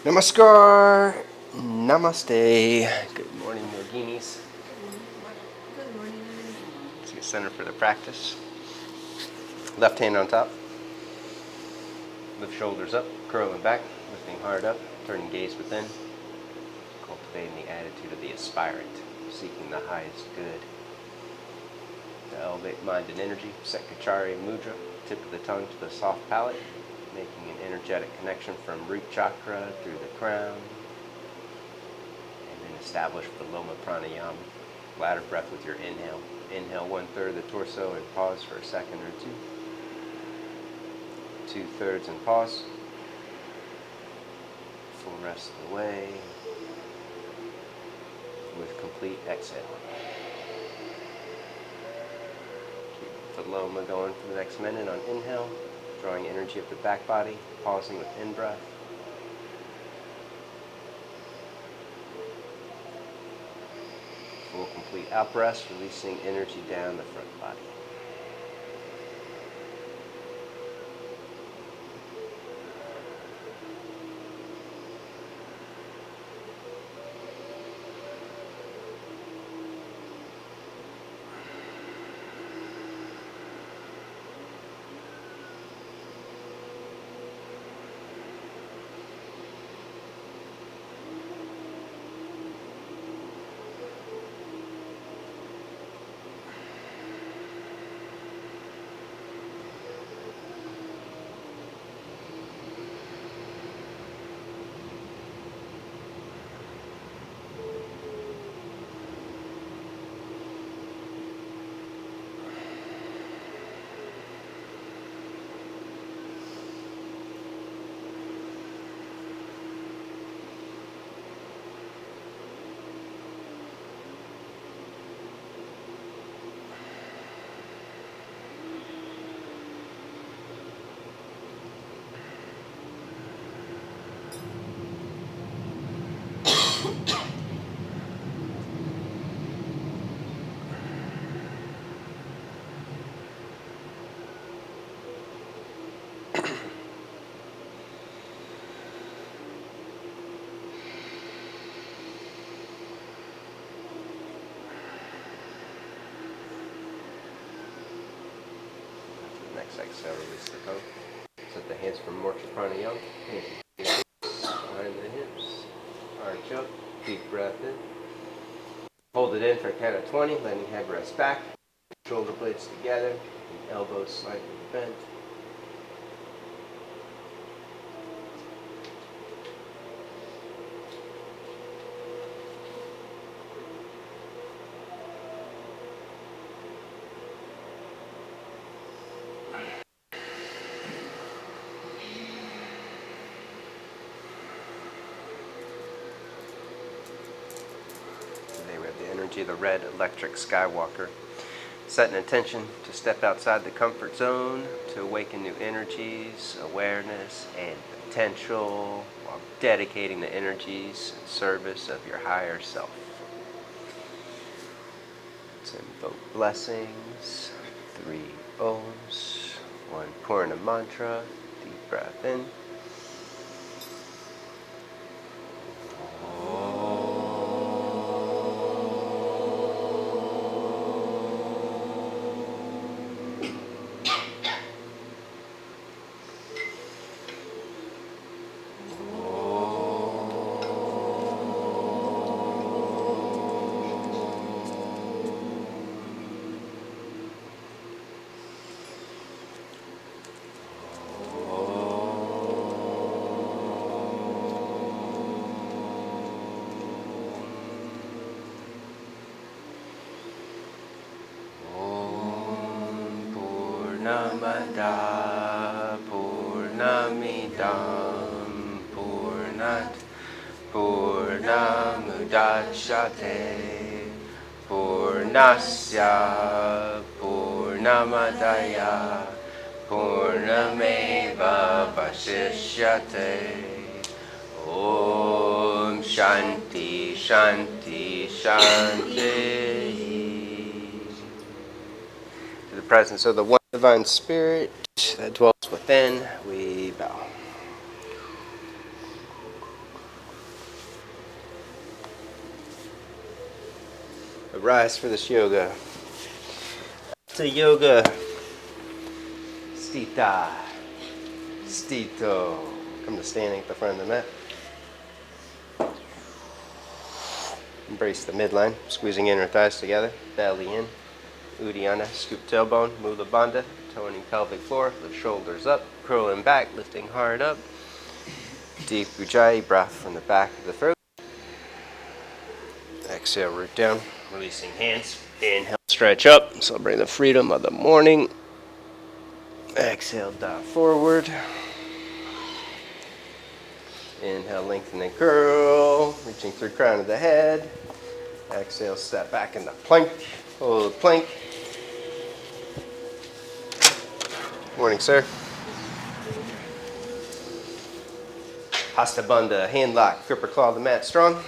Namaskar, namaste. Good morning, yoginis. Good morning. Let's get centered for the practice. Left hand on top. Lift shoulders up, curling back, lifting heart up, turning gaze within. Cultivating the attitude of the aspirant, seeking the highest good. To elevate mind and energy, Sekachari Mudra, tip of the tongue to the soft palate, making an energetic connection from root chakra through the crown. And then establish the Loma Pranayama, ladder breath with your inhale. Inhale 1/3 of the torso and pause for a second or two. 2/3 and pause. Full rest of the way with complete exhale. Keep the Loma going for the next minute on inhale, drawing energy up the back body, pausing with in-breath. Full complete out-breath, releasing energy down the front body. Next exhale, release the tongue. Set the hands for Morsha Pranayama. Hands behind the hips. Arch up. Deep breath in. Hold it in for a count of 20, letting head rest back. Shoulder blades together. And elbows slightly bent. The red electric Skywalker. Set an intention to step outside the comfort zone, to awaken new energies, awareness, and potential, while dedicating the energies in service of your higher self. Let's invoke blessings. 3 Oms. 1 Purna mantra. Deep breath in. Purnamada Purnamidam Purnat Purnamudachyate Purnasya Purnamadaya Purnameva Vasishyate Om Shanti, Shanti, Shanti. To the presence of the one divine spirit that dwells within, we bow. Arise for this yoga. To yoga. Stita. Stito. Come to standing at the front of the mat. Embrace the midline, squeezing inner thighs together, belly in. Uddiyana, scoop tailbone, Mula Bandha, toning pelvic floor, lift shoulders up, curling back, lifting hard up. Deep Ujjayi, breath from the back of the throat. Exhale, root down, releasing hands. Inhale, stretch up, celebrate the freedom of the morning. Exhale, dive forward. Inhale, lengthen and curl, reaching through crown of the head. Exhale, step back into plank, hold plank. Morning, sir. Hasta Bandha, hand lock, grip or claw the mat strong.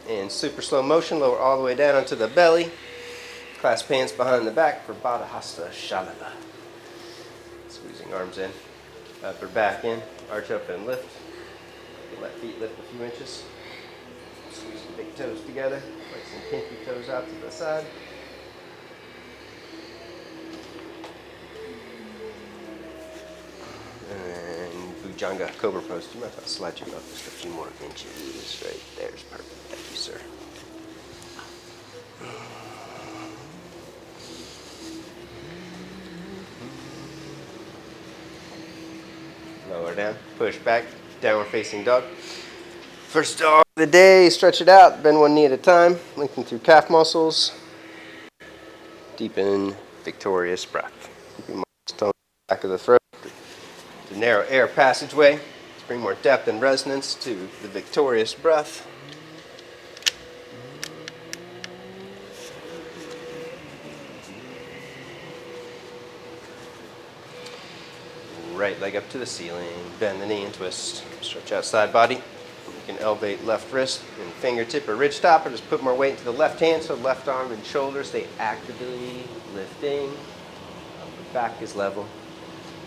In super slow motion, lower all the way down onto the belly. Clasp hands behind the back for Baddha Hasta Shalava. Squeezing arms in, upper back in, arch up and lift. Left feet lift a few inches. Squeeze the big toes together. Like some pinky toes out to the side. And Bhujanga, Cobra Pose. Do you mind if I slide you up just a few more inches? Right there's perfect. Thank you, sir. Lower down, push back. Downward facing dog. First dog of the day, stretch it out, bend one knee at a time, lengthen through calf muscles. Deepen victorious breath. Keeping tone back of the throat. The narrow air passageway to bring more depth and resonance to the victorious breath. Right leg up to the ceiling, bend the knee and twist. Stretch out side body. You can elevate left wrist and fingertip or ridge top, or just put more weight into the left hand so left arm and shoulders stay actively lifting. Upper back is level.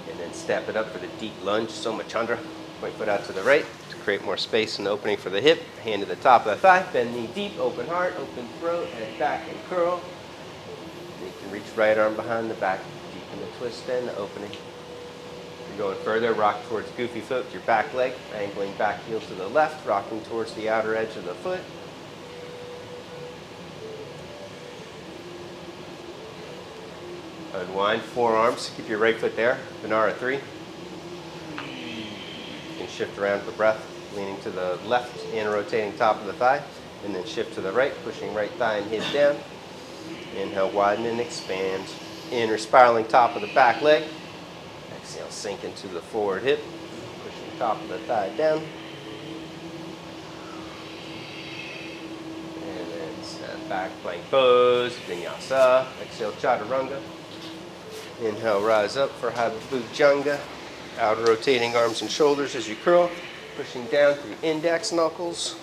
And then step it up for the deep lunge, Soma Chandra. Right foot out to the right to create more space and opening for the hip. Hand to the top of the thigh, bend knee deep, open heart, open throat, head back and curl. And you can reach right arm behind the back, deepen the twist and the opening. Going further, rock towards goofy foot with your back leg, angling back heel to the left, rocking towards the outer edge of the foot. Unwind, forearms, keep your right foot there, Vinara 3. You can shift around for breath, leaning to the left and rotating top of the thigh, and then shift to the right, pushing right thigh and hip down. Inhale, widen and expand. Inner spiraling top of the back leg. Exhale, sink into the forward hip, pushing top of the thigh down. And then step back, plank pose, Vinyasa. Exhale, Chaturanga. Inhale, rise up for Bhujanga. Outer rotating arms and shoulders as you curl, pushing down through index knuckles.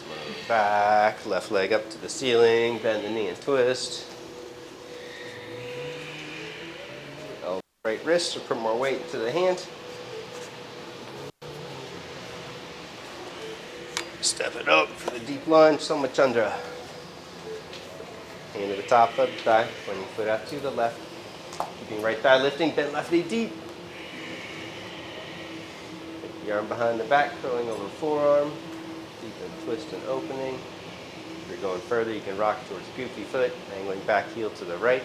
Float back, left leg up to the ceiling, bend the knee and twist. Right wrist, so put more weight into the hand. Step it up for the deep lunge, Soma Chandra. Hand to the top of the thigh, pointing foot out to the left. Keeping right thigh lifting, bend left knee deep. Take the arm behind the back, curling over forearm. Deepen twist and opening. If you're going further, you can rock towards goofy foot, angling back heel to the right.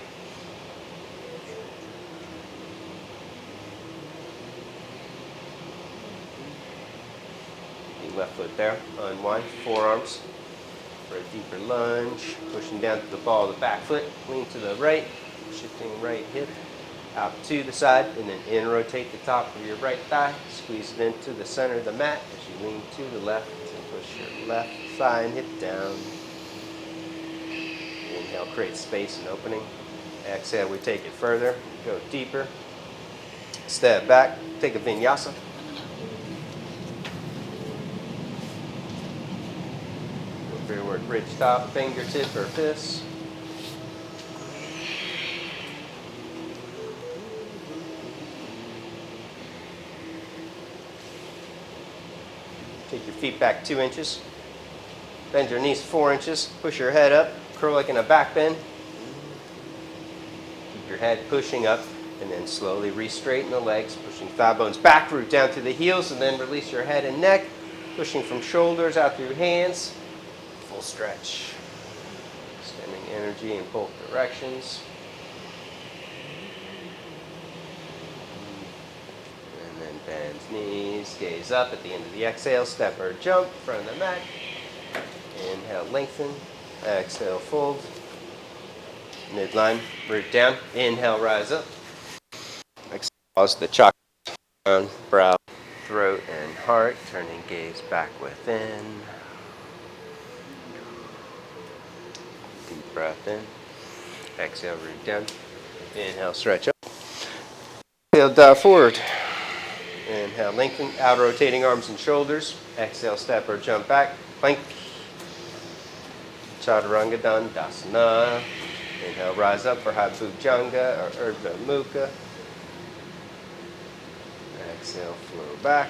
Left foot there, unwind, forearms for a deeper lunge, pushing down to the ball of the back foot, lean to the right, shifting right hip out to the side, and then in rotate the top of your right thigh, squeeze it into the center of the mat as you lean to the left and push your left thigh and hip down. Inhale, create space and opening. Exhale, we take it further, go deeper, step back, take a Vinyasa. for your work. Bridge top, fingertip or fist. Take your feet back 2 inches. Bend your knees 4 inches. Push your head up. Curl like in a back bend. Keep your head pushing up. And then slowly re-straighten the legs. Pushing thigh bones back, root down through the heels. And then release your head and neck. Pushing from shoulders out through hands. Full stretch. Extending energy in both directions. And then bend knees. Gaze up at the end of the exhale. Step or jump. Front of the mat. Inhale, lengthen. Exhale, fold. Midline, root down. Inhale, rise up. Exhale, pause the chakras down, brow, throat, and heart. Turning gaze back within. Deep breath in. Exhale, root down. Inhale, stretch up. Exhale, dive forward. Inhale, lengthen. Out rotating arms and shoulders. Exhale, step or jump back. Plank. Chaturanga Dandasana. Inhale, rise up for High Bhujanga or Urdhva Mukha. Exhale, flow back.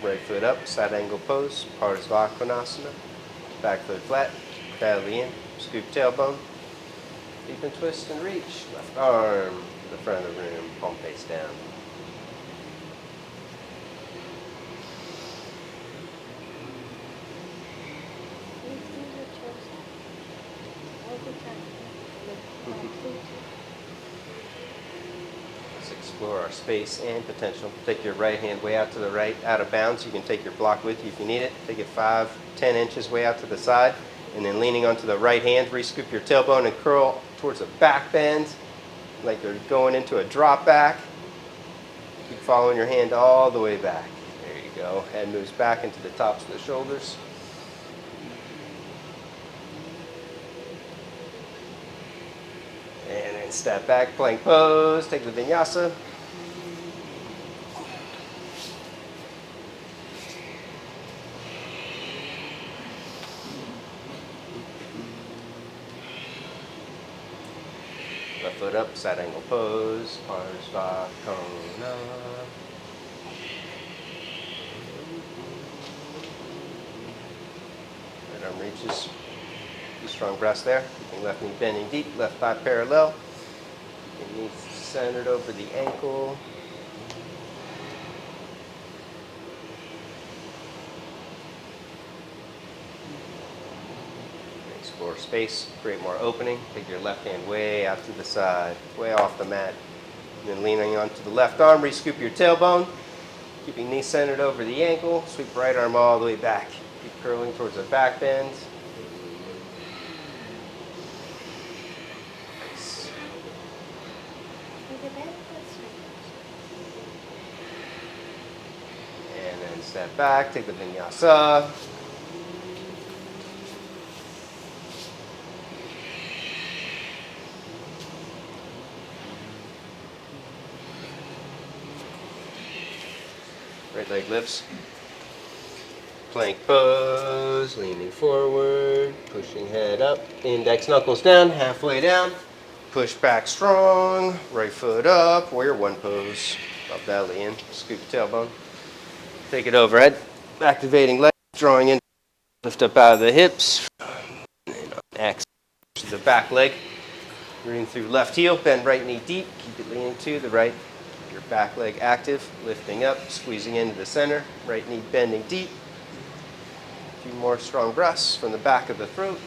Right foot up, side angle pose, Parsvakonasana. Back foot flat, belly in, scoop tailbone. Deep and twist and reach. Left arm to the front of the room, palm face down. Let's explore our space and potential. Take your right hand way out to the right, out of bounds. You can take your block with you if you need it. Take it 5-10 inches way out to the side. And then leaning onto the right hand, re-scoop your tailbone and curl towards a back bend, like you're going into a drop back. Keep following your hand all the way back. There you go. Head moves back into the tops of the shoulders. And then step back, plank pose, take the Vinyasa. Left foot up, side angle pose, Parsvakonasana. Right arm reaches. Strong breaths there. Keeping left knee bending deep, left thigh parallel. Keeping knees centered over the ankle. Explore space, create more opening. Take your left hand way out to the side, way off the mat. And then leaning onto the left arm, re-scoop your tailbone. Keeping knees centered over the ankle. Sweep right arm all the way back. Keep curling towards a back bend. And then step back, take the Vinyasa. Right leg lifts. Plank pose, leaning forward, pushing head up, index knuckles down, halfway down. Push back strong, right foot up, warrior one pose. Up belly in, scoop tailbone. Take it overhead, activating legs, drawing in, lift up out of the hips. And exhale to the back leg. Rooting through left heel, bend right knee deep, keep it leaning to the right. Your back leg active, lifting up, squeezing into the center, right knee bending deep. A few more strong breaths from the back of the throat.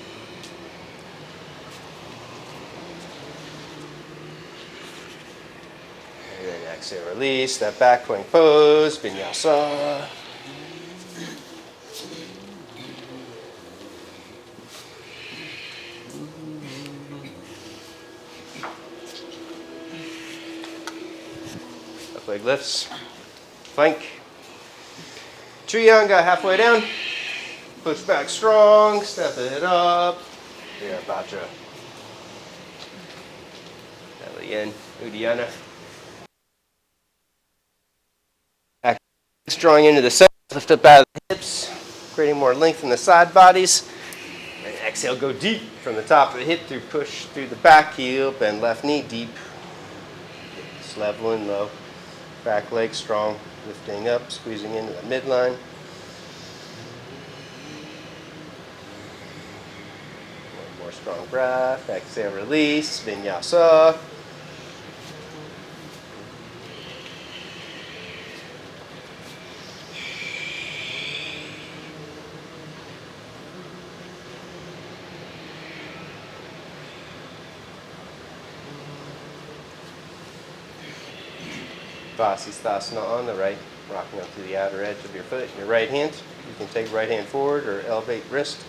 And then exhale, release, step back, plank pose, Vinyasa. Left leg lifts, plank. Trianga, halfway down. Push back strong, step it up. Virabhadra. Belly in, Uddiyana. Drawing into the center, Lift up out of the hips, creating more length in the side bodies. And exhale, go deep from the top of the hip through push through the back heel, bend left knee deep. Just level and low. Back leg strong, lifting up, squeezing into the midline. One more strong breath. Exhale, release, Vinyasa. Vasisthasana on the right, rocking up to the outer edge of your foot. Your right hand, you can take right hand forward or elevate wrist.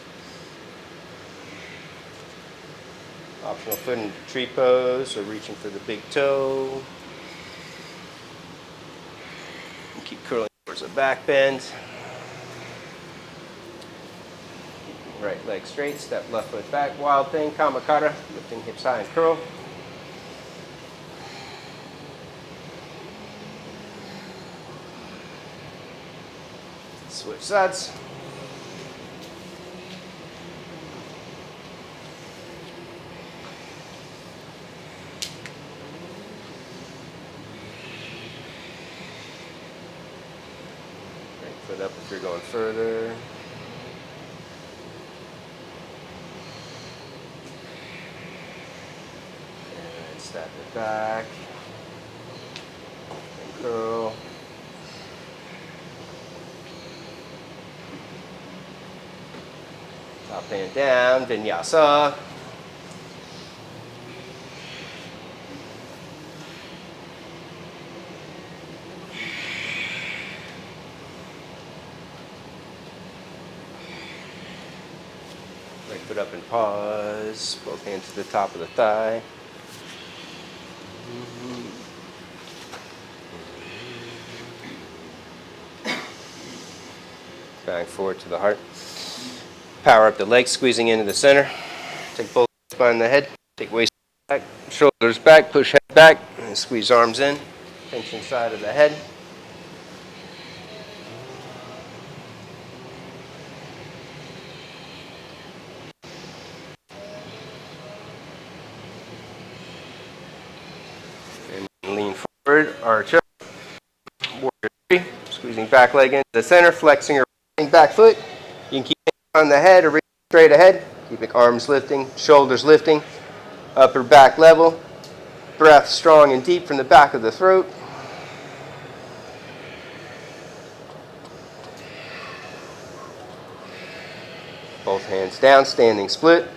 Optional foot in tree pose or reaching for the big toe. And keep curling towards the back bend. Right leg straight, step left foot back, wild thing, Kamakara, lifting hips high and curl. Switch sides. Right foot up if you're going further. And step it back. And curl. Up and down, Vinyasa. Right foot up and pause. Both hands to the top of the thigh. Back forward to the heart. Power up the legs, squeezing into the center. Take both behind the head. Take waist back, shoulders back, push head back, and squeeze arms in. Tension side of the head. And lean forward, arch up. Warrior three. Squeezing back leg into the center, flexing your back foot. You can keep it on the head or reach straight ahead. Keeping arms lifting, shoulders lifting, upper back level. Breath strong and deep from the back of the throat. Both hands down, standing split.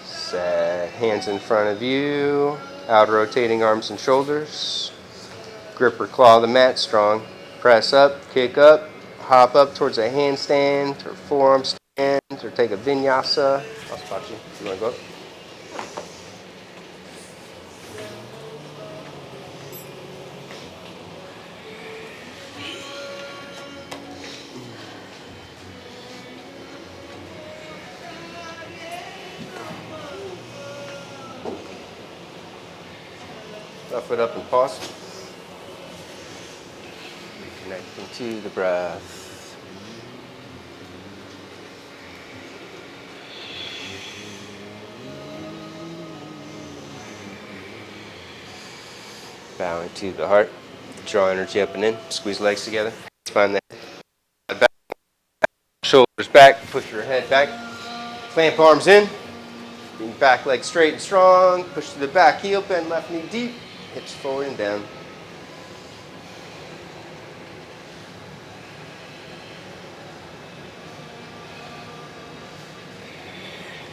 Set hands in front of you, out rotating arms and shoulders. Grip or claw the mat strong. Press up, kick up, hop up towards a handstand or forearm stand or take a vinyasa. I'll spot you. You want to go up? Left foot up and pause. Reconnecting to the breath. Bowing to the heart. Draw energy up and in. Squeeze legs together. Spine the head back. Shoulders back. Push your head back. Clamp arms in. Bring back leg straight and strong. Push to the back heel. Bend left knee deep. Hips forward and down.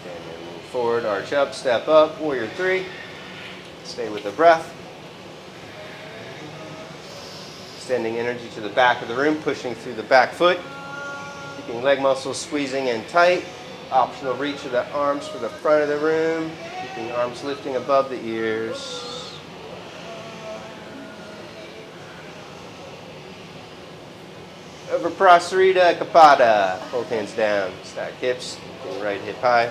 And then move forward, arch up, step up, warrior three. Stay with the breath. Extending energy to the back of the room, pushing through the back foot. Keeping leg muscles squeezing in tight. Optional reach of the arms for the front of the room. Keeping arms lifting above the ears. Over Prasarita Kapada. Both hands down. Stack hips. Right hip high.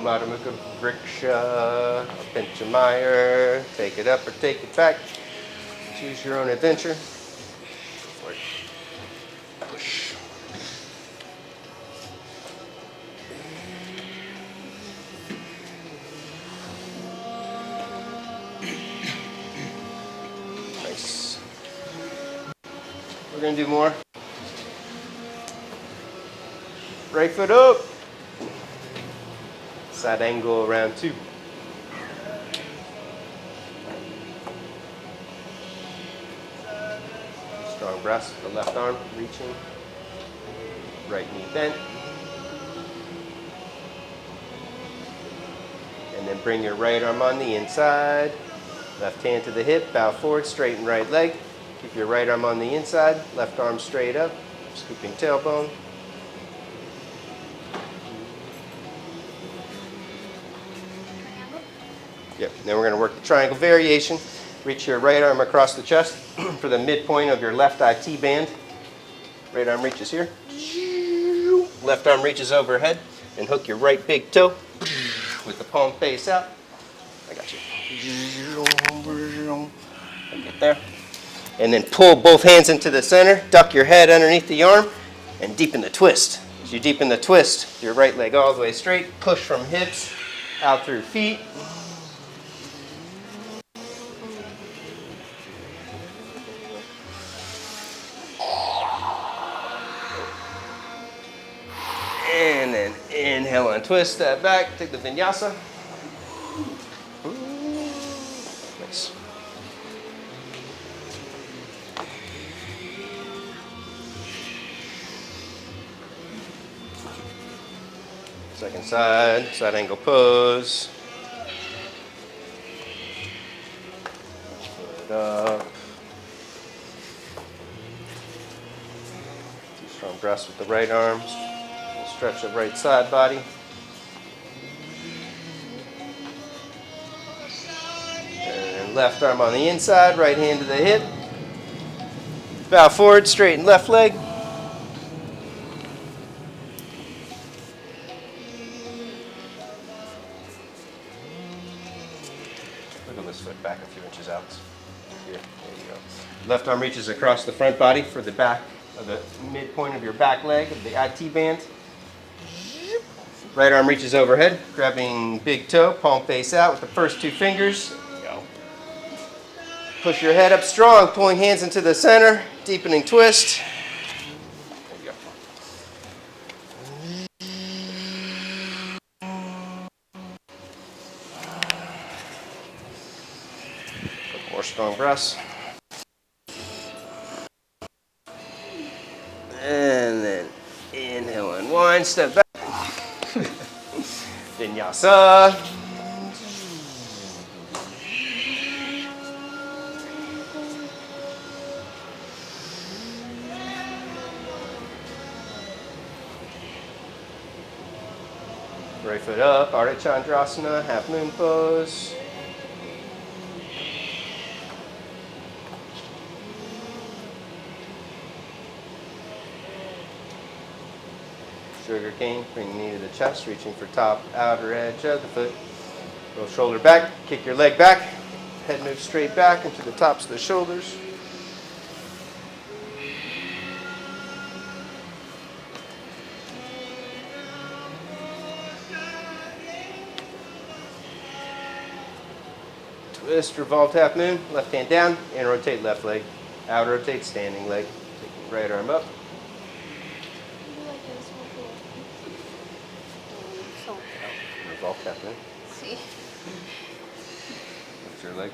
Madhu Mukha Vriksha, Pinchamayur, take it up or take it back. Choose your own adventure. Push. Nice. We're going to do more. Right foot up. Side angle around 2. Strong breaths, the left arm reaching. Right knee bent. And then bring your right arm on the inside. Left hand to the hip, bow forward, straighten right leg. Keep your right arm on the inside, left arm straight up, scooping tailbone. Yep. Then we're going to work the triangle variation. Reach your right arm across the chest for the midpoint of your left IT band. Right arm reaches here. Left arm reaches overhead. And hook your right big toe with the palm face out. I got you. Get there. And then pull both hands into the center. Duck your head underneath the arm and deepen the twist. As you deepen the twist, your right leg all the way straight. Push from hips out through feet. And then inhale and twist, step back, take the Vinyasa. Nice. Second side, side angle pose. Foot up. 2 strong breaths with the right arms. Stretch the right side body. And left arm on the inside, right hand to the hip. Bow forward, straighten left leg. Wiggle this foot back a few inches out. Here, there you go. Left arm reaches across the front body for the back of the midpoint of your back leg of the IT band. Right arm reaches overhead, grabbing big toe, palm face out with the first 2 fingers. There you go. Push your head up strong, pulling hands into the center, deepening twist. There you go. More strong breaths. And then inhale and wind, step back. Vinyasa. Right foot up, Ardha Chandrasana, half moon pose. Sugar cane, bring the knee to the chest, reaching for top outer edge of the foot. Roll shoulder back, kick your leg back. Head moves straight back into the tops of the shoulders. Twist, revolve half moon, left hand down, and rotate left leg. Out rotate standing leg. Take your right arm up. Revolve half moon. Sí. Lift your leg.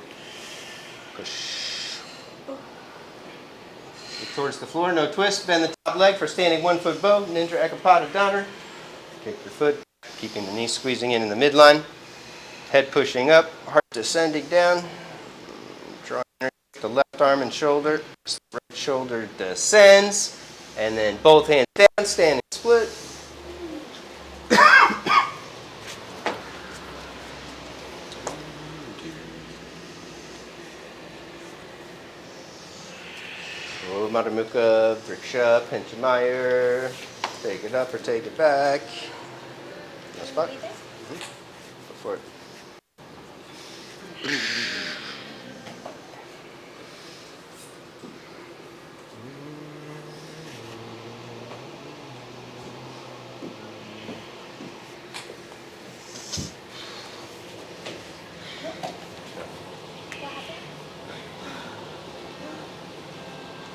Push. Look towards the floor, no twist. Bend the top leg for standing 1-foot bow, Ninja Ekapada Donner. Kick your foot, keeping the knee squeezing in the midline. Head pushing up, heart descending down. Drawing the left arm and shoulder. Right shoulder descends. And then both hands down, standing split. Madamukha, Vriksha, Penchamayur. Take it up or take it back. No spot. Go for it.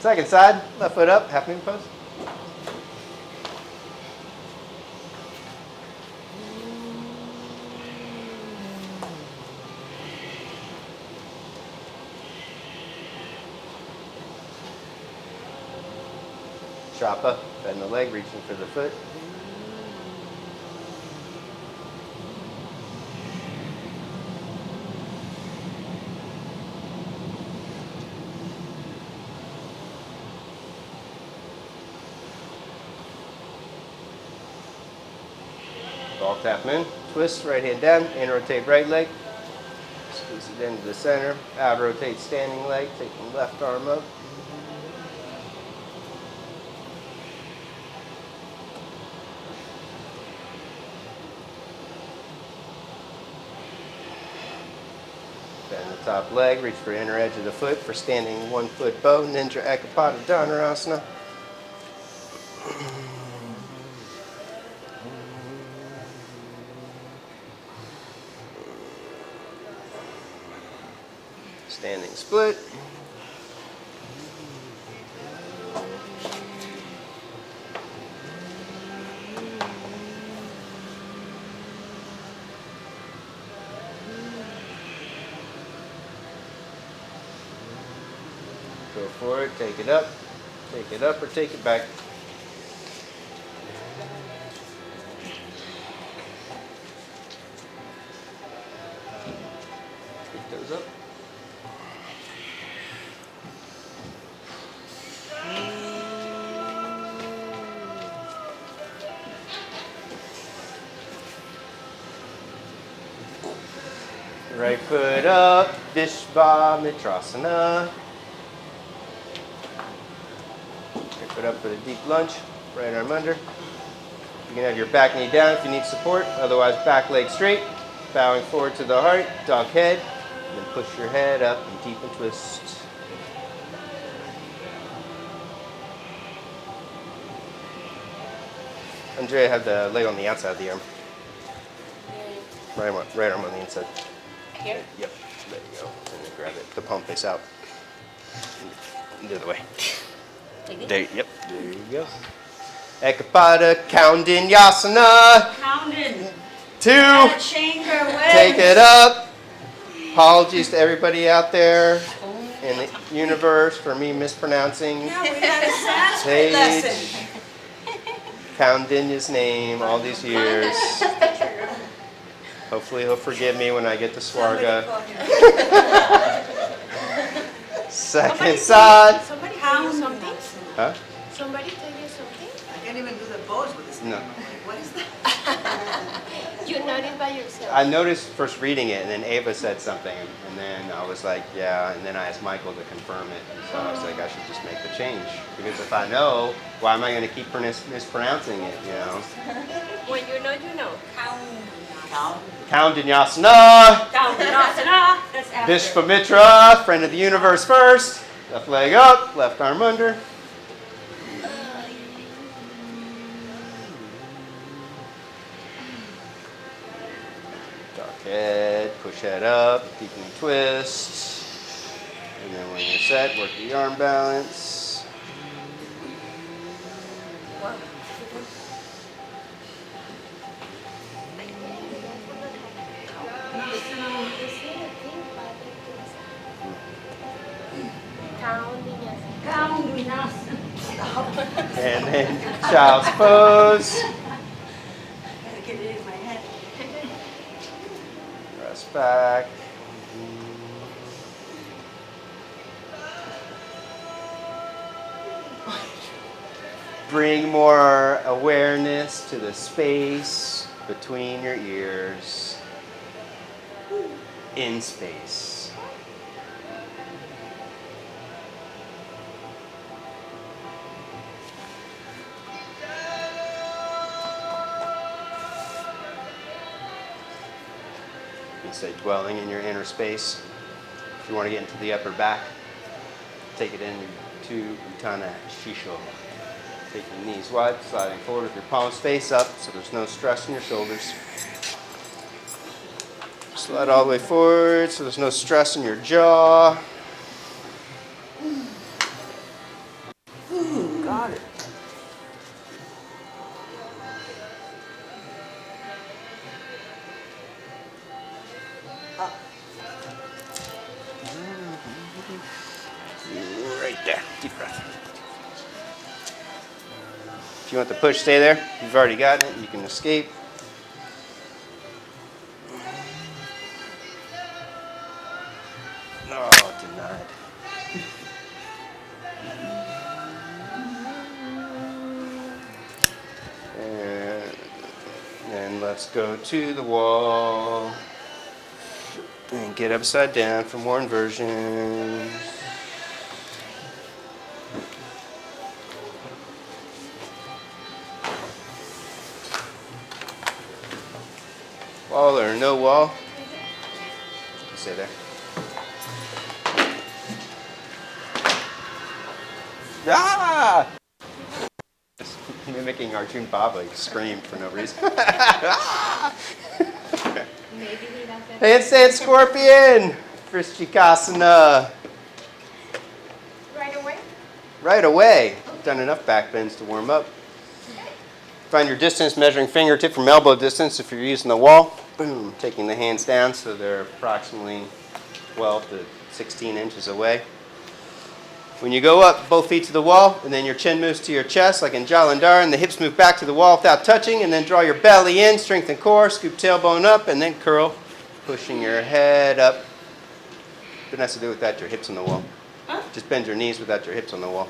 Second side, left foot up, half moon pose. Shapa, bend the leg, reaching for the foot. Ball tap moon, twist, right hand down, in rotate right leg. Squeeze it into the center. Out rotate standing leg, taking left arm up. Bend the top leg, reach for inner edge of the foot for standing 1 foot bow, Ninja Ekapada Dhanurasana. Standing split. Go for it, take it up or take it back. Pick those up. Right foot up, Vishvamitrasana. Right foot up for the deep lunge, right arm under. You can have your back knee down if you need support, otherwise back leg straight, bowing forward to the heart, dog head, and then push your head up and deepen twist. Andrea had the leg on the outside of the arm. Right arm on the inside. Here? Yep, there you go. And then grab it, the palm face out. The other way. Like this? There, yep, there you go. Ekapada Kaundinyasana. Pounding. 2. Gotta change our ways. Take it up. Apologies to everybody out there in the universe for me mispronouncing Yeah, we got a Sanskrit lesson. Sage Kaundinya's name all these years. Hopefully he'll forgive me when I get to Swarga. Second side. Somebody tell you something? Huh? Somebody tell you something? I can't even do the pose with this. No. What is that? You noticed by yourself. I noticed first reading it, and then Ava said something, and then I was like, yeah, and then I asked Michael to confirm it. So I was like, I should just make the change. Because if I know, why am I going to keep mispronouncing it, you know? When you know, you know. Kaundinyasana. Downasana. That's after. Vishvamitra, friend of the universe first. Left leg up, left arm under. Duck head, push head up, deepening twist. And then when you're set, work the arm balance. And then child's pose. Gotta get it in my head. Rest back. Bring more awareness to the space between your ears. In space. can stay dwelling in your inner space. If you want to get into the upper back, take it into Uttana Shisho. Take your knees wide, sliding forward with your palms face up so there's no stress in your shoulders. Slide all the way forward so there's no stress in your jaw. Got it. Right there. Deep breath. If you want the push, stay there. You've already gotten it. You can escape. Oh, denied. And let's go to the wall. And get upside down for more inversions. Wall or no wall? Stay there. Ah! Just mimicking Arjun Baba, he screamed for no reason. Maybe he doesn't. Handstand Scorpion! Vrishchikasana. Right away? Right away. Done enough back bends to warm up. Find your distance, measuring fingertip from elbow distance if you're using the wall. Boom. Taking the hands down so they're approximately 12 to 16 inches away. When you go up, both feet to the wall, and then your chin moves to your chest like in Jalandhar, and the hips move back to the wall without touching, and then draw your belly in, strengthen core, scoop tailbone up, and then curl, pushing your head up. Don't have to do without your hips on the wall. Huh? Just bend your knees without your hips on the wall.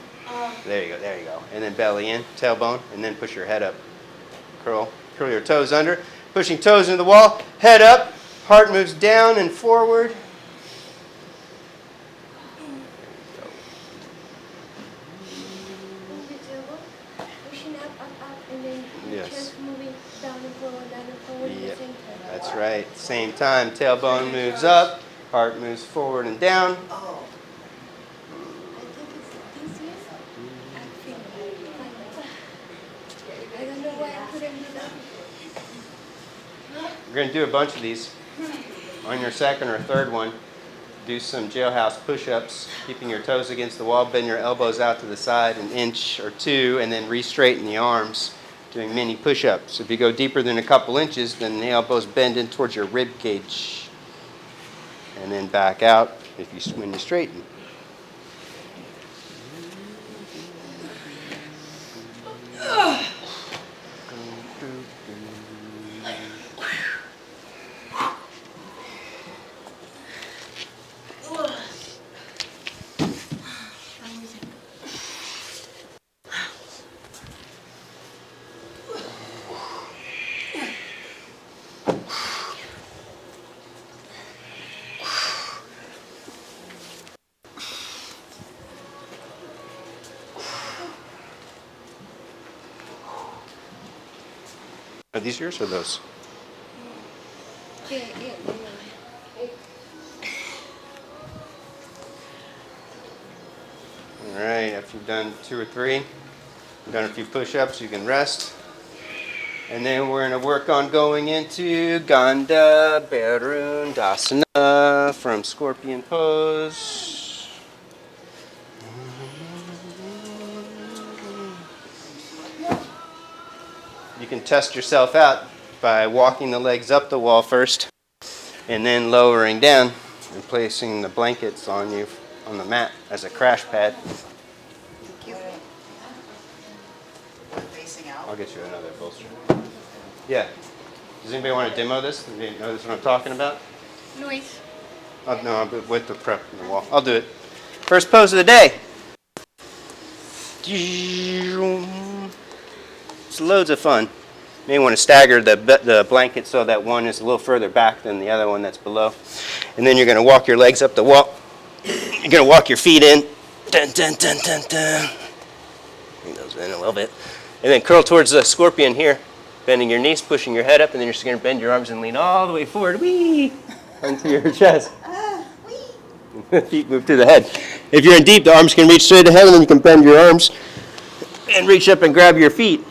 There you go, there you go. And then belly in, tailbone, and then push your head up. Curl your toes under, pushing toes into the wall, head up, heart moves down and forward. Move the elbow, pushing up, and then Yes. chest moving down and forward at Yep, the same time. that's right. Same time, tailbone moves up, heart moves forward and down. Oh. I think it's easier. I feel I don't know why I couldn't do that. We're going to do a bunch of these. On your second or third one, do some jailhouse push-ups, keeping your toes against the wall, bend your elbows out to the side an inch or two, and then re-straighten the arms, doing mini push-ups. If you go deeper than a couple inches, then the elbows bend in towards your rib cage. And then back out when you straighten. Are these yours or those? Yeah. All right, after you've done 2 or 3, done a few push-ups, you can rest. And then we're going to work on going into Skanda Dasana from Scorpion Pose. You can test yourself out by walking the legs up the wall first and then lowering down and placing the blankets on you on the mat as a crash pad. Thank you. Facing out. I'll get you another bolster. Yeah. Does anybody want to demo this? Does anybody know what I'm talking about? Luis. Oh, no, I'm with the prep on the wall. I'll do it. First pose of the day. It's loads of fun. You may want to stagger the blanket so that one is a little further back than the other one that's below. And then you're going to walk your legs up the wall. You're going to walk your feet in. Dun, dun, dun, dun, dun. Bring those in a little bit. And then curl towards the scorpion here. Bending your knees, pushing your head up, and then you're just going to bend your arms and lean all the way forward. Whee! onto your chest. Wee. Feet move to the head. If you're in deep, the arms can reach straight ahead, and then you can bend your arms and reach up and grab your feet.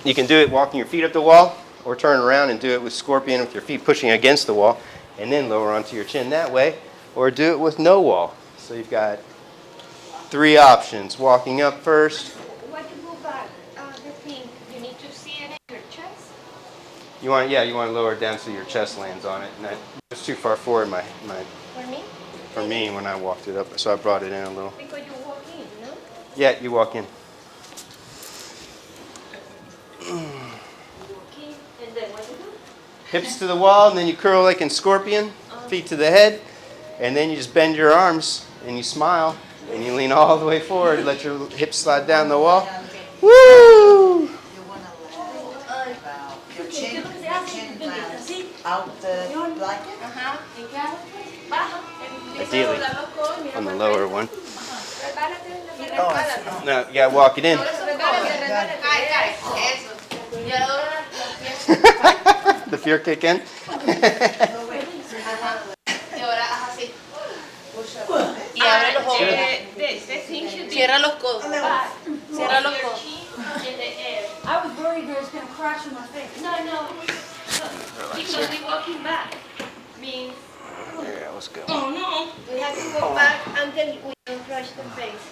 You can do it walking your feet up the wall, or turn around and do it with Scorpion with your feet pushing against the wall, and then lower onto your chin that way, or do it with no wall. So you've got 3 options. Walking up first. What about the thing? You need to see it in your chest? You want to lower it down so your chest lands on it. And it's too far forward For me? for me when I walked it up, so I brought it in a little. Because you walk in, no? Yeah, you walk in. Walking, and then what do you do? Hips to the wall, and then you curl like in Scorpion, feet to the head, and then you just bend your arms, and you smile, and you lean all the way forward, let your hips slide down the wall. Woo! You want to let about your chin lands out the blanket. Ajá. ¿En qué hago? Baja. Ideally, on the lower one. Prepárate. Oh, I see. No, you gotta walk it in. The fear kick in. Y abre los ojos. Cierra los codos. Cierra los codos. I was worried there was going to crash in my face. No. Because we walking back means Yeah, let's go. oh no. We have to go back until we don't crush the face.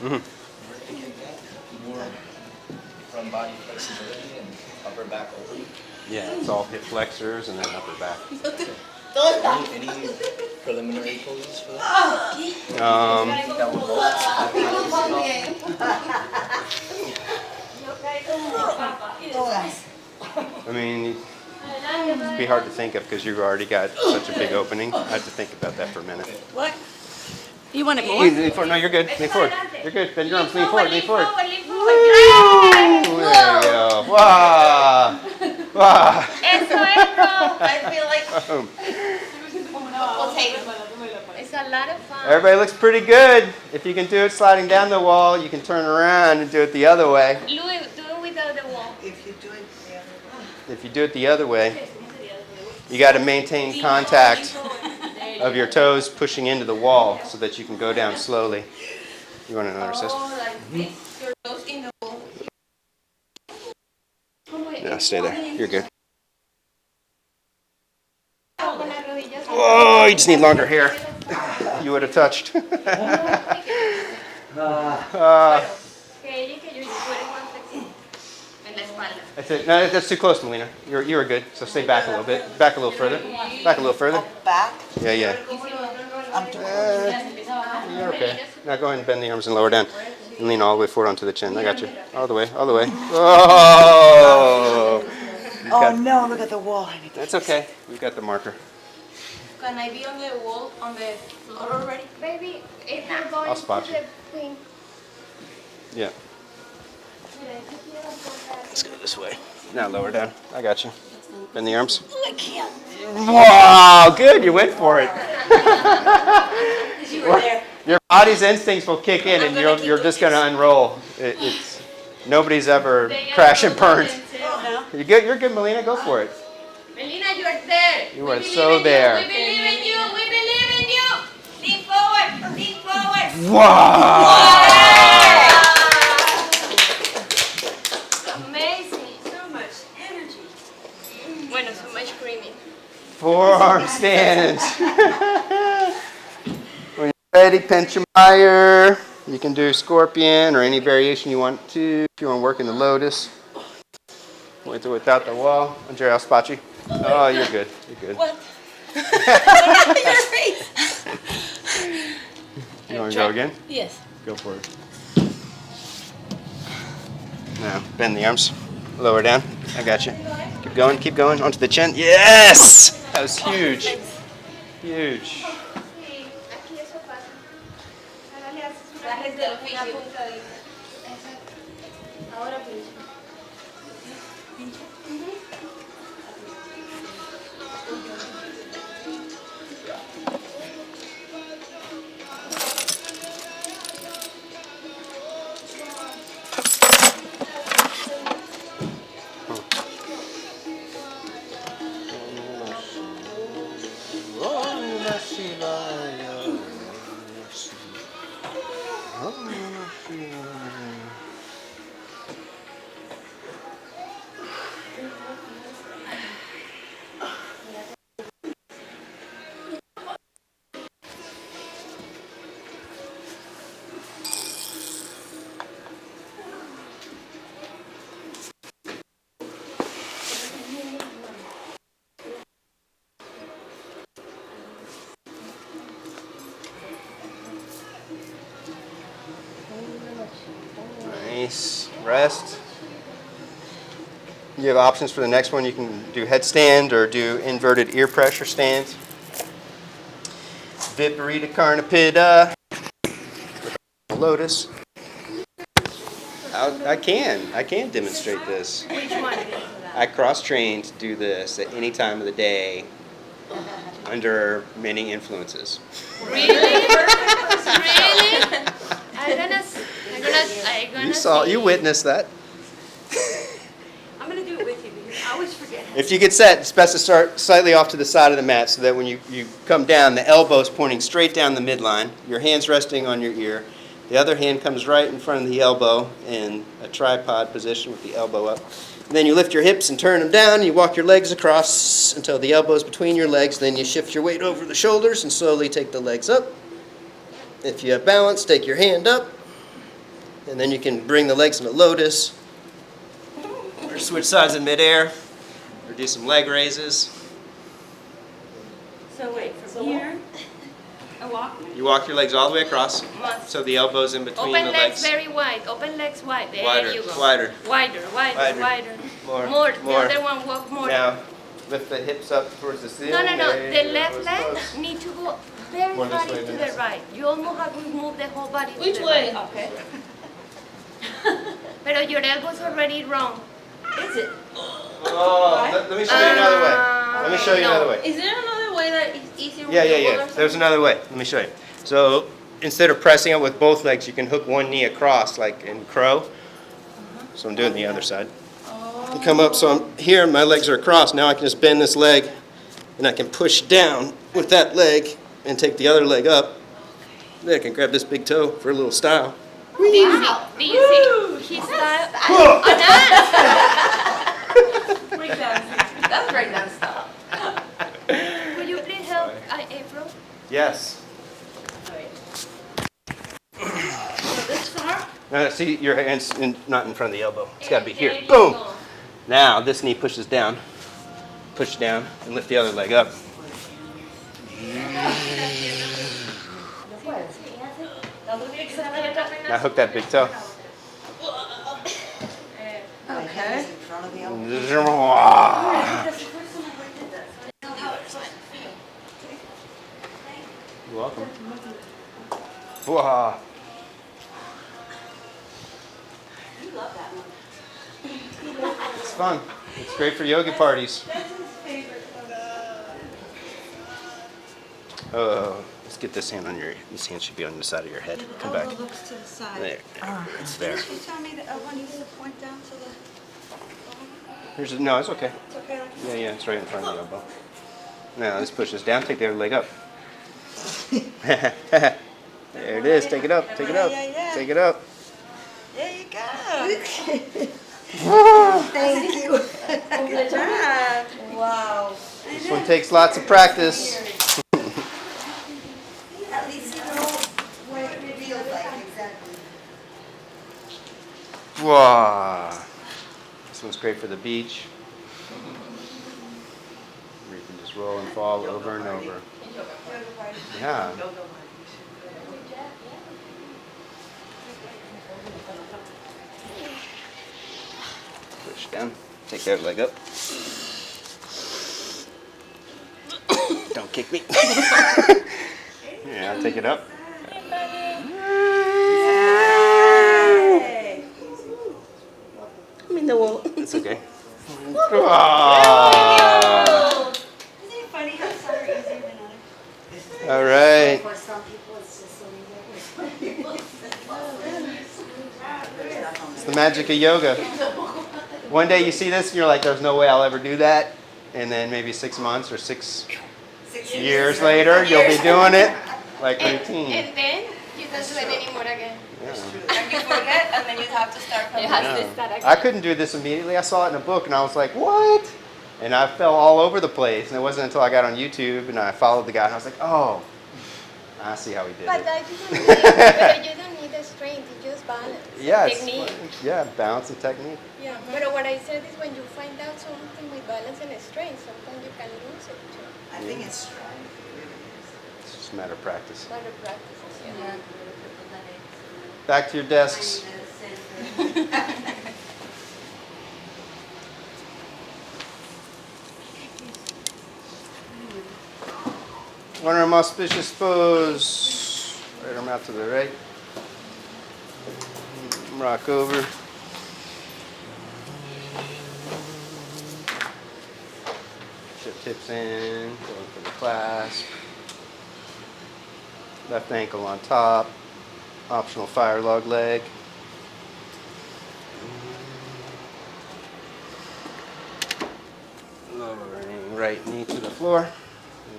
Mhm. More front body flexibility and upper back open. Yeah, it's all hip flexors and then upper back. Any preliminary poses for that? That will I mean, it'd be hard to think of because you've already got such a big opening. I have to think about that for a minute. What? You want it more? Lean forward. No, you're good. Lean forward. You're good. Bend your arms. Lean forward. Lean forward. Lean Woo! There you go. Wow. Wow. I feel like Boom. It's a lot of fun. Everybody looks pretty good. If you can do it sliding down the wall, you can turn around and do it the other way. Louis, do it without the wall. If you do it the other way. If you do it the other way, you got to maintain contact of your toes pushing into the wall so that you can go down slowly. You want another assist? your nose in the wall. No, stay there. You're good. Con las rodillas. Oh, you just need longer hair. You would have touched. Que ella y que yo fuera más flexible en la espalda. That's it. No, that's too close, Melina. You were good. So stay back a little bit. Back a little further. Back a little further. Back. Yeah. I'm too You're okay. Now go ahead and bend the arms and lower down. And lean all the way forward onto the chin. I got you. All the way. All the way. Oh! Oh no, look at the wall. That's okay. We've got the marker. Can I be on the wall, on the floor already? Baby, if you're going I'll spot to you. the thing, Yeah. Let's go this way. Now lower down. I got you. Bend the arms. I can't. Wow, good. You went for it. You were there. Your body's instincts will kick in, and you're just going to unroll. It's nobody's ever crash and burned. You good? You're good, Melina. Go for it. Melina, you are there. You are so there. We believe in you. We believe in you. Lean forward. Lean forward. Wow! Amazing. So much energy. Bueno, so much screaming. Forearm stands. When you're ready, pinch your Meyer. You can do Scorpion or any variation you want to. If you want to work in the Lotus. With or without the wall. Andre, I'll spot you. Oh, you're good. You're good. What? Your face. You want to go again? Yes. Go for it. Now, bend the arms. Lower down. I got you. Keep going. Keep going. Onto the chin. Yes! That was huge. Huge. Sí, aquí eso pasa. Ahora le haces una Trajes del oficio. Exacto. Ahora pincha. rest. You have options for the next one. You can do headstand or do inverted ear pressure stands. Viparita Karnapita. Lotus. I can demonstrate this. Which one? I cross-train to do this at any time of the day under many influences. Really? Really? I'm gonna You witnessed that. I'm gonna do it with you because I always forget. If you get set, it's best to start slightly off to the side of the mat so that when you come down, the elbow's pointing straight down the midline, your hand's resting on your ear, the other hand comes right in front of the elbow in a tripod position with the elbow up. And then you lift your hips and turn them down, you walk your legs across until the elbow's between your legs, then you shift your weight over the shoulders and slowly take the legs up. If you have balance, take your hand up, and then you can bring the legs into lotus, or switch sides in midair, or do some leg raises. So wait, from here, I walk. You walk your legs all the way across, so the elbow's in between Open the legs legs. very wide. Open legs wide. There Wider, you go. wider. Wider, wider, Wider. wider. More. The other one walk more. Now, lift the hips up towards the ceiling. No. There The you left go, leg close. need to go very More this far way, into the Vanessa. right. You almost have to move the whole body Which to the way? right. Okay. But your elbow's already wrong. Is it? Oh, let me show you another way. Let me show you no. another way. Is there another way that is easier with Yeah. the wall or There's something? another way. Let me show you. So instead of pressing it with both legs, you can hook one knee across like in crow. So I'm doing the other side. You come up, so I'm here, my legs are across. Now I can just bend this leg and I can push down with that leg and take the other leg up. Then I can grab this big toe for a little style. Do you see his style? Anand! Break down. That's breakdown style. Will you please help April? Yes. This far? Now see your hands not in front of the elbow. It's got to be here. There you Boom. go. Now this knee pushes down. Push down and lift the other leg up. Now hook that big toe. My hand is in front of the elbow. That's the first time I ever did that. So I know how it's like. You're welcome. Wow. You love that one. It's fun. It's great for yoga parties. That's his favorite. Let's get this hand on your. This hand should be on the side of your head. Come back. Elbow looks to the side. There. It's there. Did you tell me that I want you to point down to the... Here's a, no, it's okay. It's okay, like... Yeah, it's right in front of the elbow. Now this pushes down. Take the other leg up. There it is. Take it up. Take it up. Take it up. There you go. Thank you. Good job. Wow. This one takes lots of practice. At least you know what it feels like, exactly. Wow. This one's great for the beach. Where you can just roll and fall over and over. Yeah. Push down. Take the other leg up. Don't kick me. Yeah, I'll take it up. I'm in the wall. It's okay. Ah. Isn't it funny how some are easier than others? All right. For some people, it's just so easy. It's the magic of yoga. One day you see this and you're like, there's no way I'll ever do that. And then maybe 6 months or 6 years later, you'll be doing it like routine. And then you don't do it anymore again. Yeah. And you forget, and then you have to start from I couldn't do this immediately. I saw it in a book and I was like, what? And I fell all over the place. And it wasn't until I got on YouTube and I followed the guy and I was like, oh, I see how he did But it. you don't need the strength, you just balance. Yeah, it's, Technique. yeah, balance and technique. Yeah, but what I said is when you find out something with balance and strength, sometimes you can lose it too. I think it's strong. It's just a matter of practice. Better practices, yeah. Back to your desks. One arm auspicious pose. Right arm out to the right. Rock over. Shift hips in, going for the clasp. Left ankle on top. Optional fire log leg. Lowering right knee to the floor.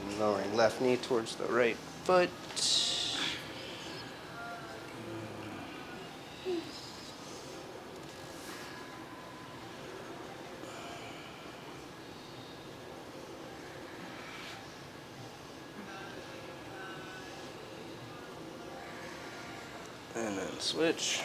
And lowering left knee towards the right foot. And then switch.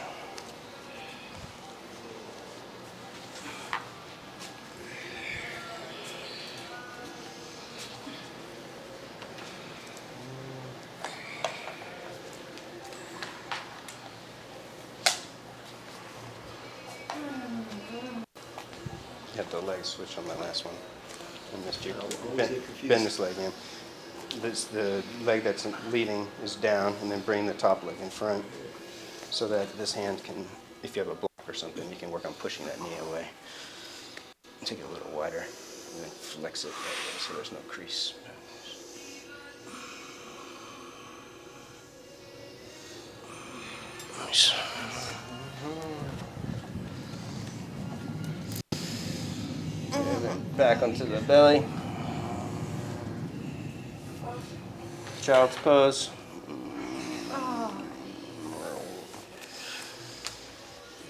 You have the leg switch on that last one. I missed you. Bend this leg, man. The leg that's leading is down, and then bring the top leg in front so that this hand can, if you have a block or something, you can work on pushing that knee away. Take it a little wider, and then flex it that way so there's no crease. Nice. And then back onto the belly. Child's pose.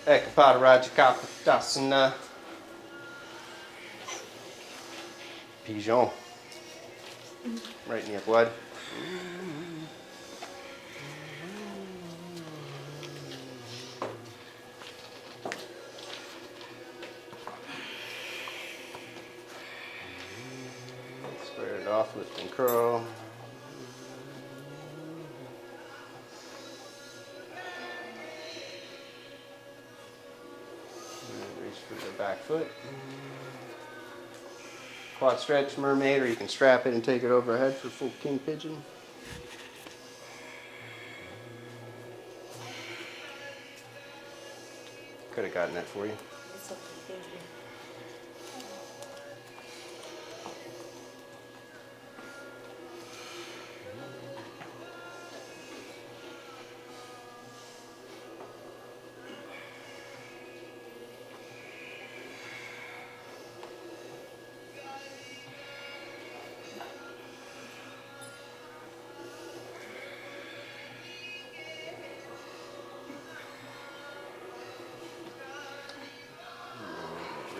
Ekapada Rajakapatasana. Pigeon. Right knee up wide. Square it off, lift and curl. And reach for the back foot. Quad stretch, mermaid, or you can strap it and take it overhead for full king pigeon. Could have gotten that for you. It's okay, thank you.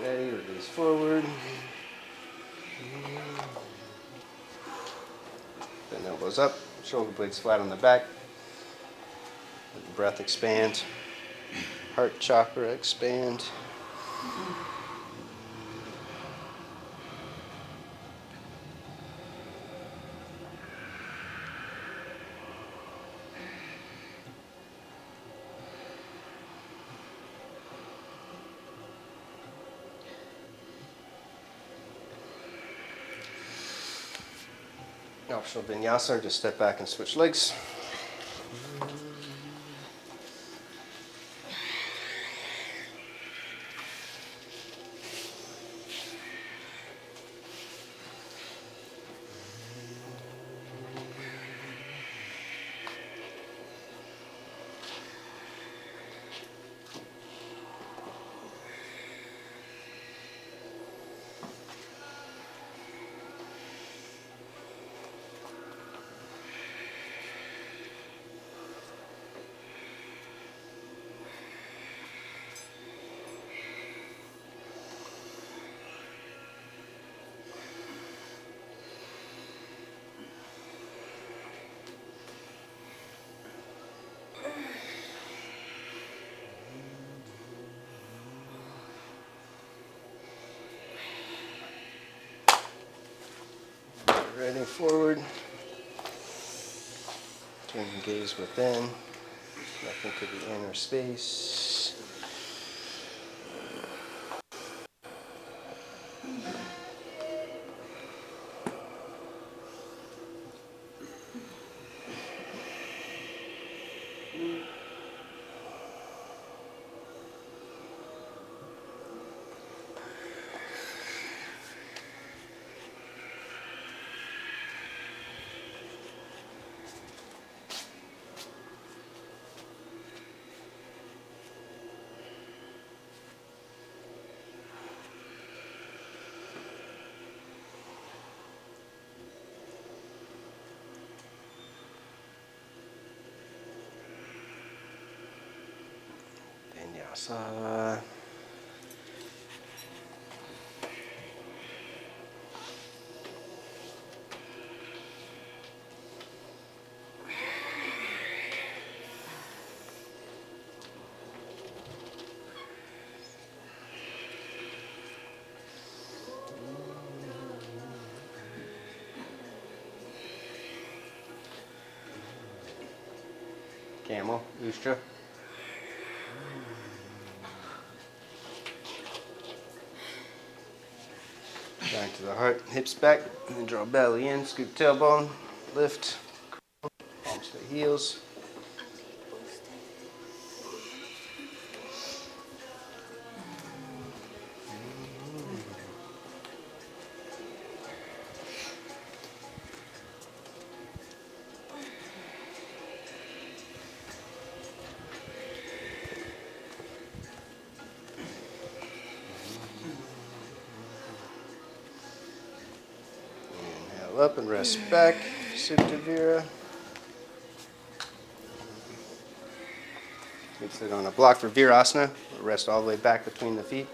Ready, release forward. Then elbows up, shoulder blades flat on the back. Let the breath expand. Heart chakra expand. Optional vinyasa, just step back and switch legs. Ready, forward. Turn the gaze within. Back into the inner space. Vinyasa. Camel, Ustra. Back to the heart, hips back, and then draw belly in, scoop tailbone, lift, palms to the heels. Inhale up and rest back, Supta Vira. You can sit on a block for Virasana, rest all the way back between the feet.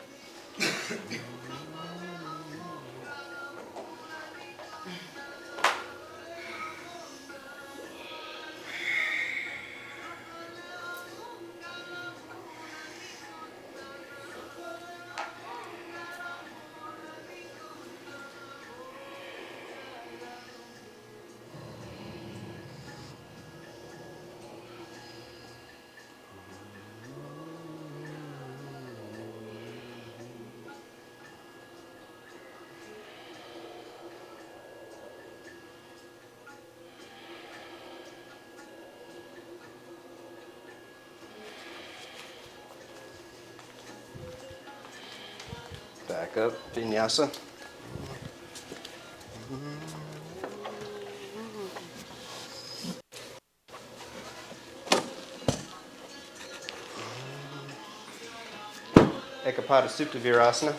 Back up, Vinyasa. Ekapada Supta Virasana.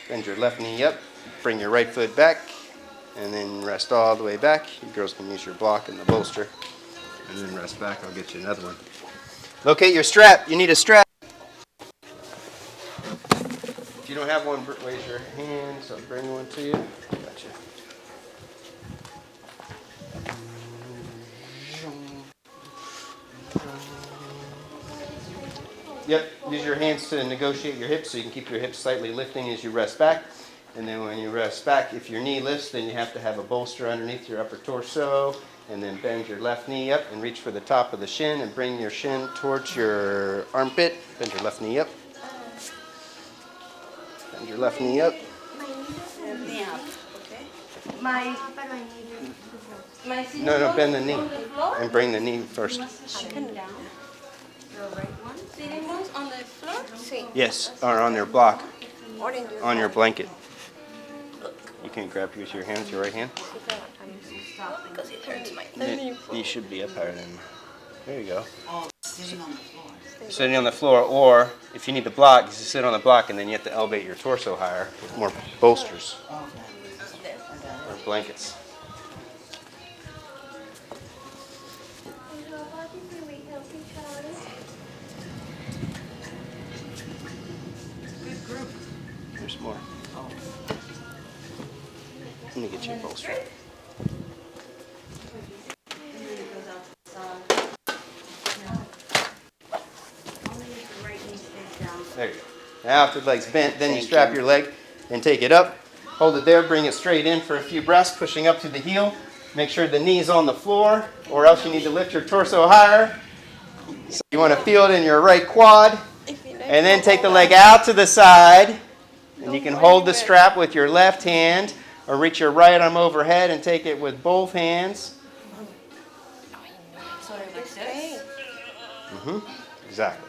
Bend your left knee up, bring your right foot back, and then rest all the way back. You girls can use your block and the bolster. And then rest back, I'll get you another one. Locate your strap, you need a strap. If you don't have one, raise your hands, I'll bring one to you. Gotcha. Yep, use your hands to negotiate your hips so you can keep your hips slightly lifting as you rest back. And then when you rest back, if your knee lifts, then you have to have a bolster underneath your upper torso. And then bend your left knee up and reach for the top of the shin and bring your shin towards your armpit. Bend your left knee up. Bend your left knee up. No, bend the knee. And bring the knee first. Sitting ones on the floor? Sí. Yes, or on your block. On your blanket. You can grab with your hand, your right hand. Because it hurts my You should be up higher than. There you go. Oh, sitting on the floor. Sitting on the floor, or if you need the block, you sit on the block and then you have to elevate your torso higher with more bolsters Okay. or blankets. Good group. There's more. Let me get you a bolster. There you go. Now if the leg's bent, then you strap your leg and take it up. Hold it there, bring it straight in for a few breaths, pushing up to the heel. Make sure the knee's on the floor, or else you need to lift your torso higher. So you want to feel it in your right quad. And then take the leg out to the side. And you can hold the strap with your left hand, or reach your right arm overhead and take it with both hands. Sort of like this. Exactly.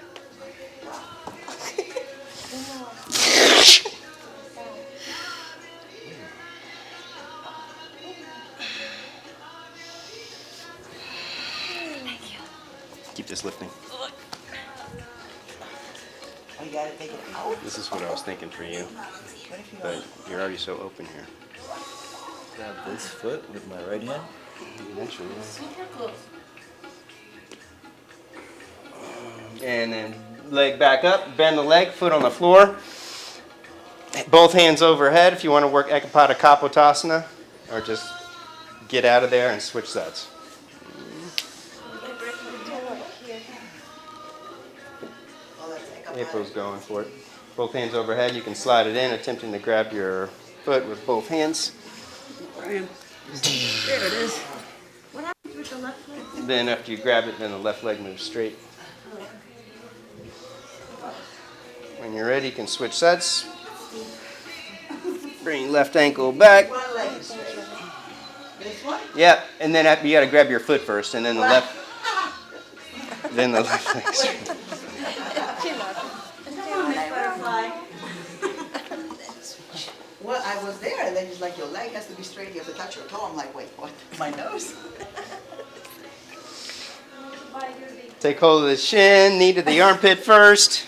Keep this lifting. Oh, you gotta take it out. This is what I was thinking for you, but you're already so open here. Grab this foot with my right hand. Eventually. Super close. And then leg back up, bend the leg, foot on the floor. Both hands overhead if you want to work Ekapada Kapotasana, or just get out of there and switch sides. April's going for it. Both hands overhead, you can slide it in, attempting to grab your foot with both hands. There it is. What happens with the left leg? Then after you grab it, then the left leg moves straight. When you're ready, you can switch sides. Bring left ankle back. One leg is straight. This one? Yeah, and then you got to grab your foot first, and then the left. Then the left leg straight. Butterfly. Well, I was there, and then he's like, your leg has to be straight, you have to touch your toe. I'm like, wait, what? My nose? Take hold of the shin, knee to the armpit first.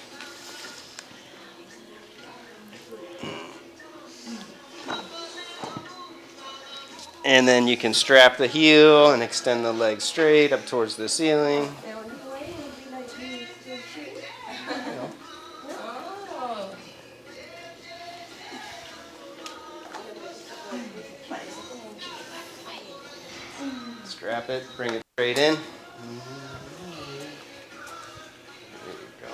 And then you can strap the heel and extend the leg straight up towards the ceiling. Strap it, bring it straight in. There you go.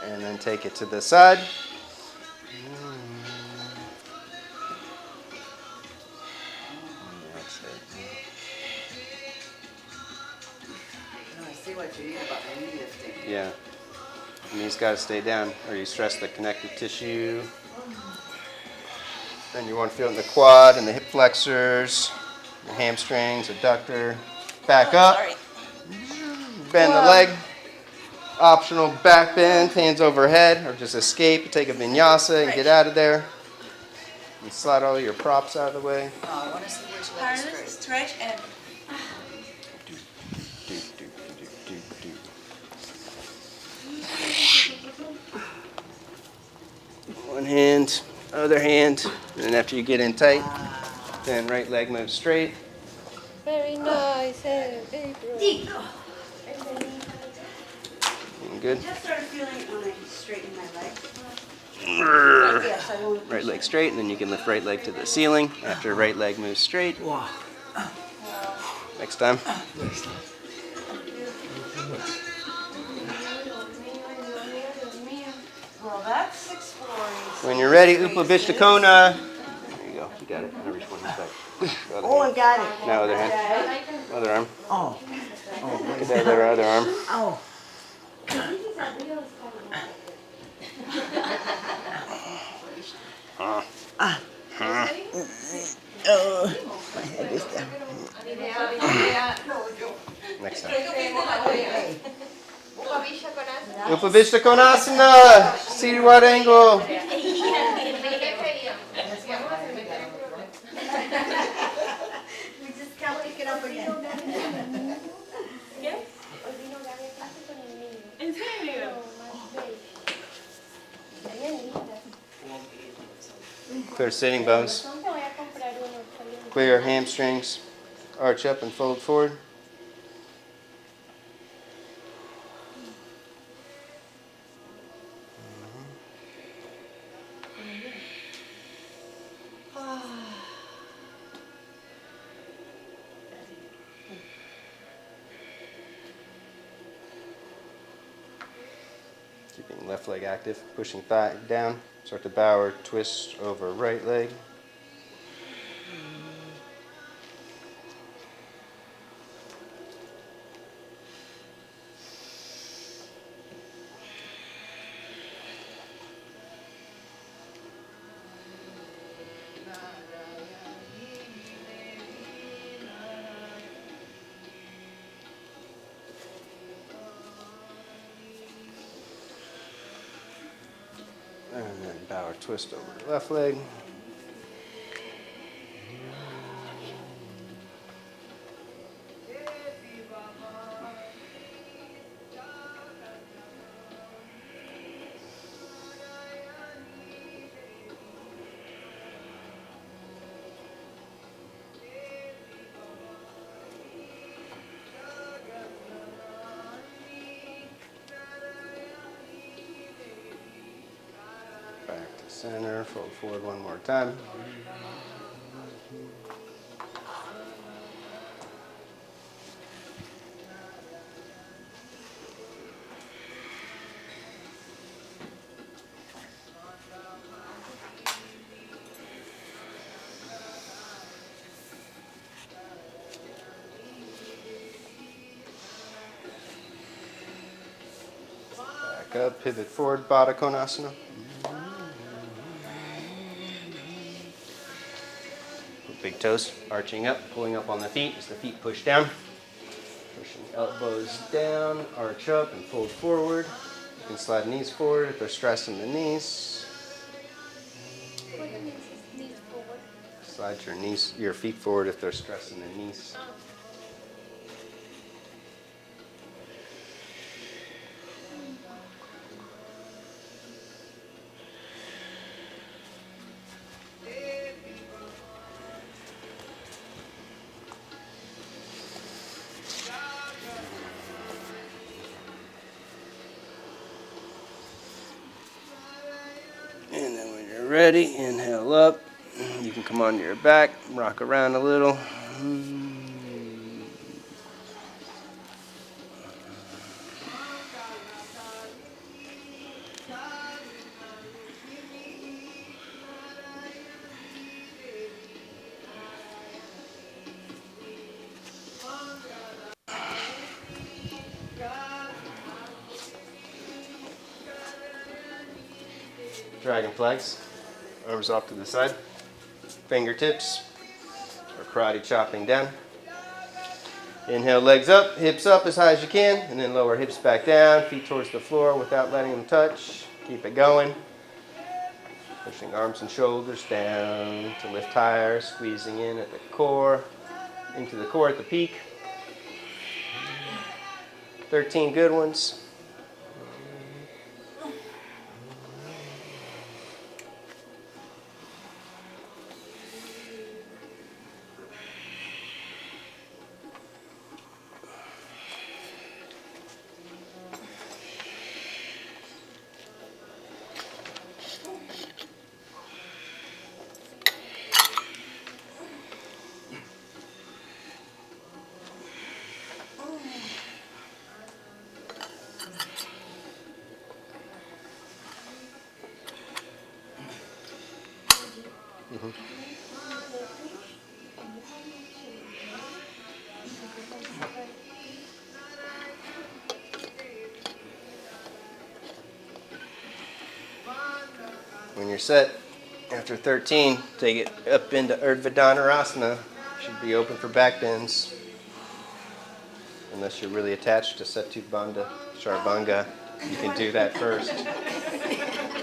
And then take it to the side. That's it. I see what you mean about the knee lifting. Yeah. Knees got to stay down, or you stress the connective tissue. Then you want to feel it in the quad and the hip flexors, the hamstrings, adductor. Back up. Bend the leg. Optional back bend, hands overhead, or just escape. Take a vinyasa and get out of there. And slide all your props out of the way. No, I want to see which leg is Harness, straight. stretch, and One hand, other hand, and then after you get in tight, then right leg moves straight. Very nice, April. Looking good. just started feeling it when I straighten my leg. Right Yes, I won't. leg straight, and then you can lift right leg to the ceiling after right leg moves straight. Next time. Well, that's 640. When you're ready, Upavishta Kona. There you go. You got it. Now reach one hand back. Other Oh, I hand. got it. Now other hand. Other arm. Oh. Get that other arm. Oh. My head is down. Next time. Upavishta Upavishta Konasana. Seated wide angle. We just gotta pick it up again. ¿En serio? Clear sitting bones. Clear your hamstrings. Arch up and fold forward. Keeping left leg active, pushing thigh down. Start to bow or twist over right leg. And then bow or twist over the left leg. Center, fold forward one more time. Back up, pivot forward, Baddha Konasana. Big toes arching up, pulling up on the feet as the feet push down. Pushing elbows down, arch up and fold forward. You can slide knees forward if there's stress in the knees. Slide your feet forward if there's stress in the knees. And then when you're ready, inhale up. You can come onto your back, rock around a little. Dragon flags, arms off to the side, fingertips, or karate chopping down. Inhale, legs up, hips up as high as you can, and then lower hips back down, feet towards the floor without letting them touch. Keep it going. Pushing arms and shoulders down to lift higher, squeezing in at the core, into the core at the peak. 13 good ones. When you're set, after 13, take it up into Urdhva Dhanurasana. Should be open for back bends. Unless you're really attached to Setu Bandha Charbanga, you can do that first.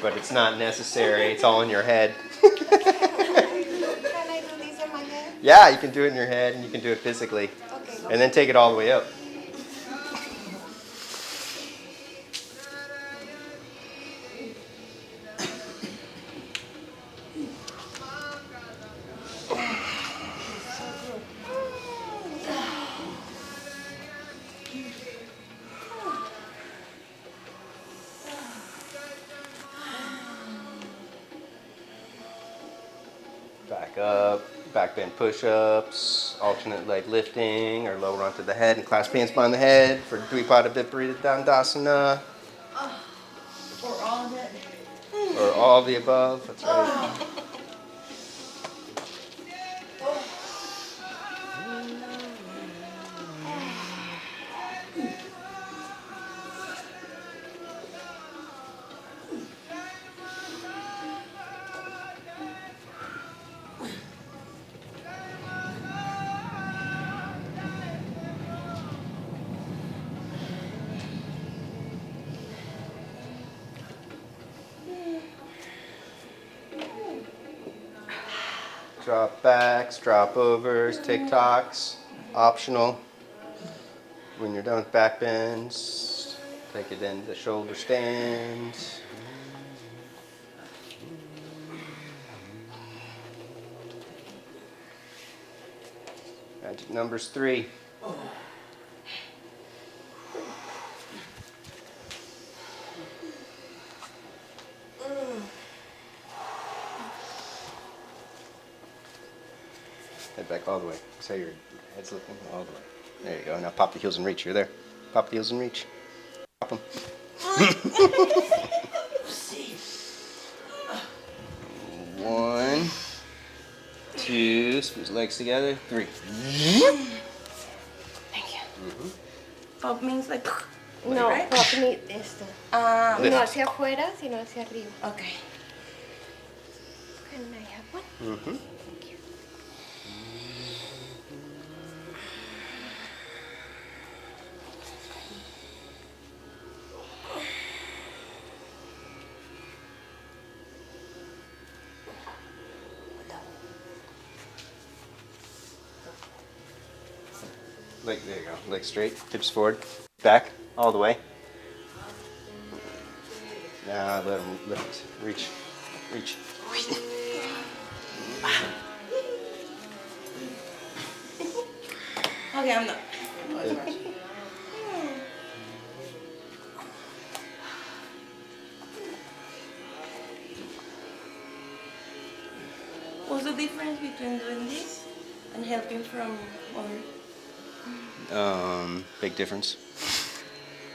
But it's not necessary, it's all in your head. Can I do this in my head? Yeah, you can do it in your head and you can do it physically. Okay. And then take it all the way up. Back up, back bend push-ups, alternate leg lifting, or lower onto the head and clasp hands behind the head for Dvipada Viparita Dandasana. Or all of it. Or all of the above, that's right. Drop backs, drop overs, TikToks, optional. When you're done with back bends, take it into the shoulder stand. Magic numbers 3. Head back all the way. So your head's looking all the way. There you go. Now pop the heels and reach. You're there. Pop the heels and reach. Pop them. 1, 2, squeeze legs together. 3. Thank you. Pop means like. No, Right? pop me esto. Lift. No hacia afuera, sino hacia arriba. Okay. Can I have one? Mm-hmm. Thank you. Leg, there you go. Legs straight, hips forward, back, all the way. Now let them lift, reach, reach. Okay, I'm done. What's the difference between doing this and helping from other? Big difference.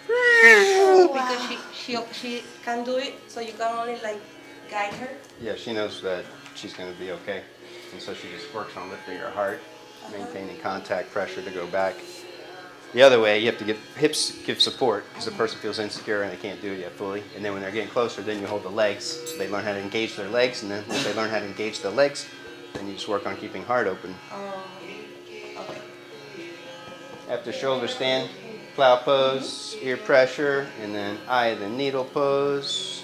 Because she can do it, so you can only like guide her. Yeah, she knows that she's going to be okay. And so she just works on lifting her heart, maintaining contact pressure to go back. The other way, you have to give hips give support because the person feels insecure and they can't do it yet fully. And then when they're getting closer, then you hold the legs so they learn how to engage their legs. And then once they learn how to engage their legs, then you just work on keeping heart open. Okay. After shoulder stand, plow pose, ear pressure, and then eye of the needle pose.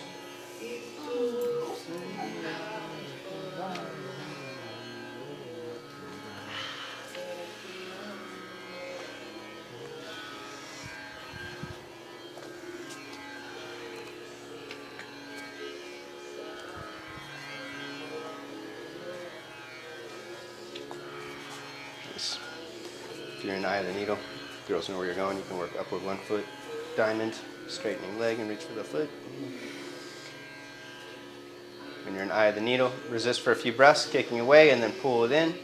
Nice. If you're in eye of the needle, girls know where you're going. You can work upward 1 foot, diamond, straightening leg, and reach for the foot. When you're in eye of the needle, resist for a few breaths, kicking away, and then pull it in.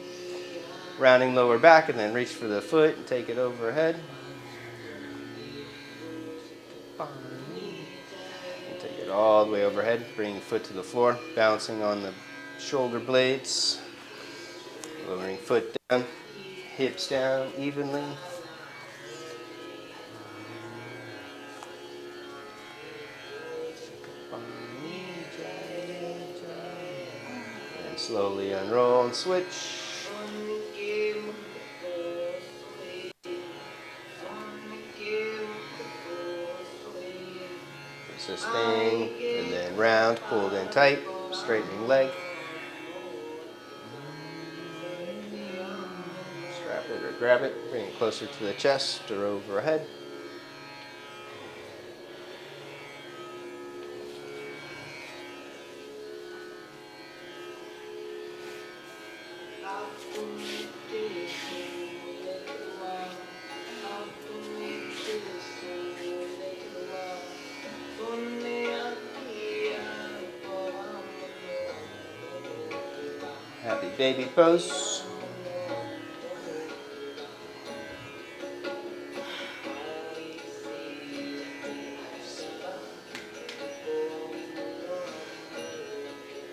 Rounding lower back, and then reach for the foot and take it overhead. And take it all the way overhead, bringing the foot to the floor, bouncing on the shoulder blades. Lowering foot down, hips down evenly. And slowly unroll and switch. Sustain, and then round, pulled in tight, straightening leg. Strap it or grab it, bring it closer to the chest or overhead. Happy baby pose.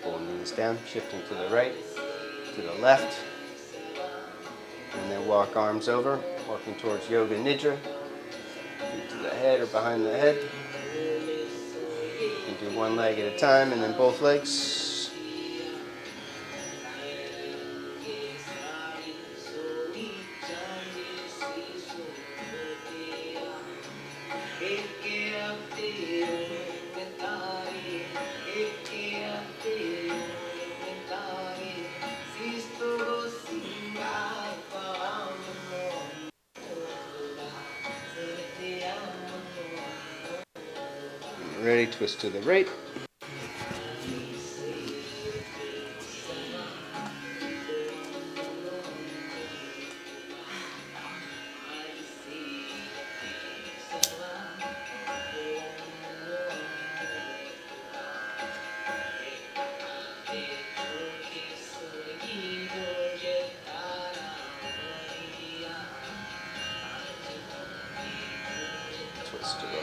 Pull knees down, shifting to the right, to the left. And then walk arms over, walking towards Yoga Nidra. Feet to the head or behind the head. You can do one leg at a time and then both legs. Ready, twist to the right.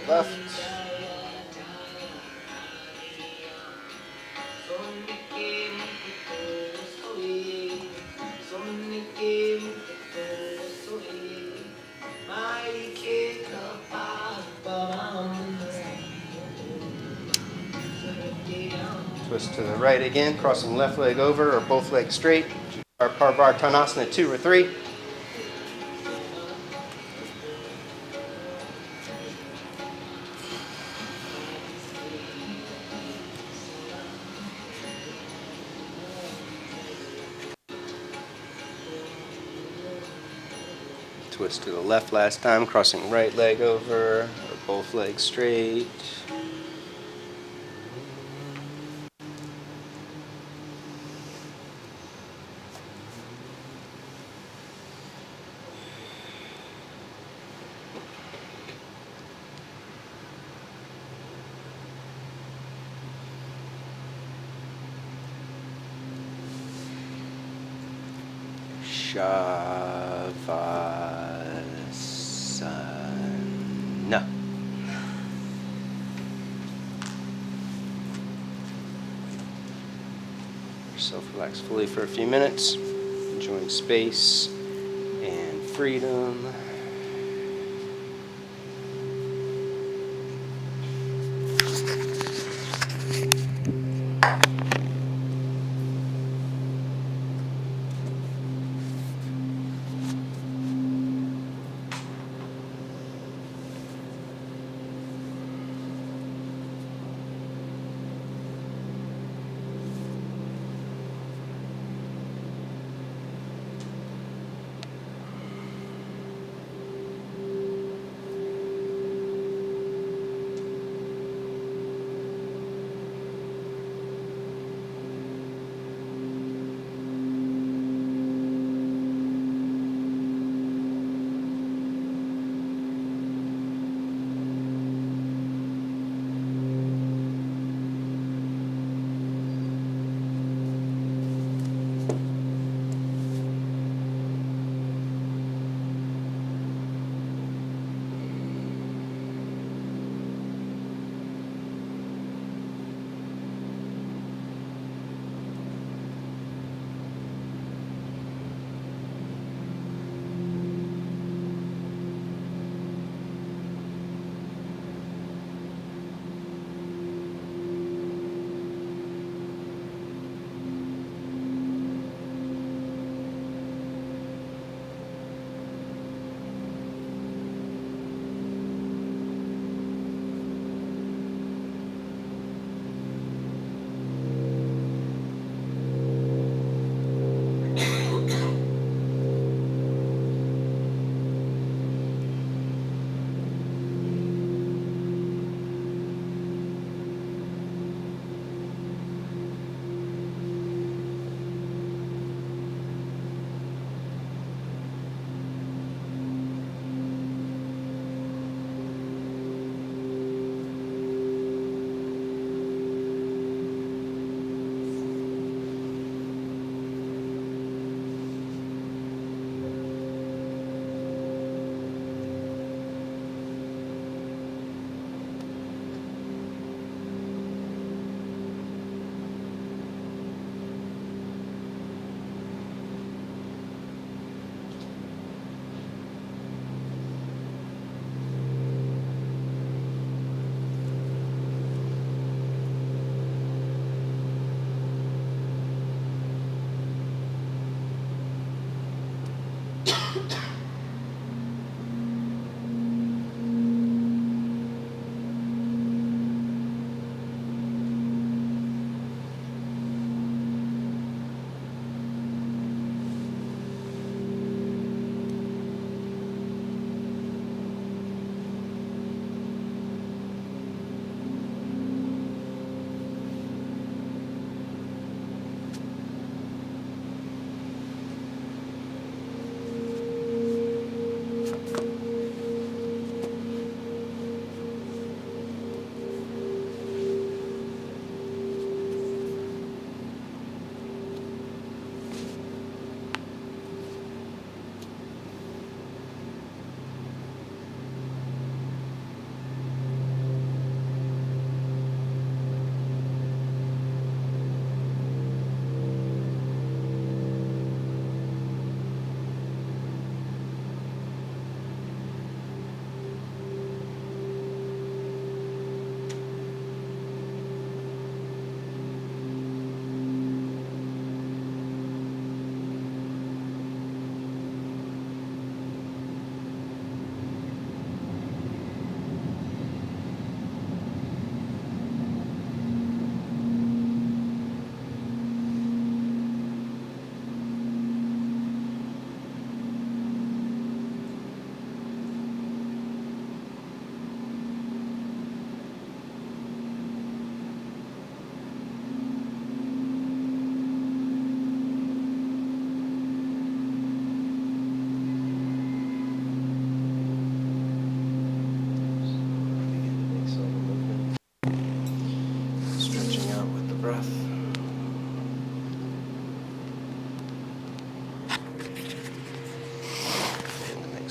left. Twist to the right again, crossing left leg over or both legs straight. Our Parvartanasana 2 or 3. Twist to the left last time, crossing right leg over or both legs straight. Shavasana. Yourself relax fully for a few minutes, enjoying space and freedom.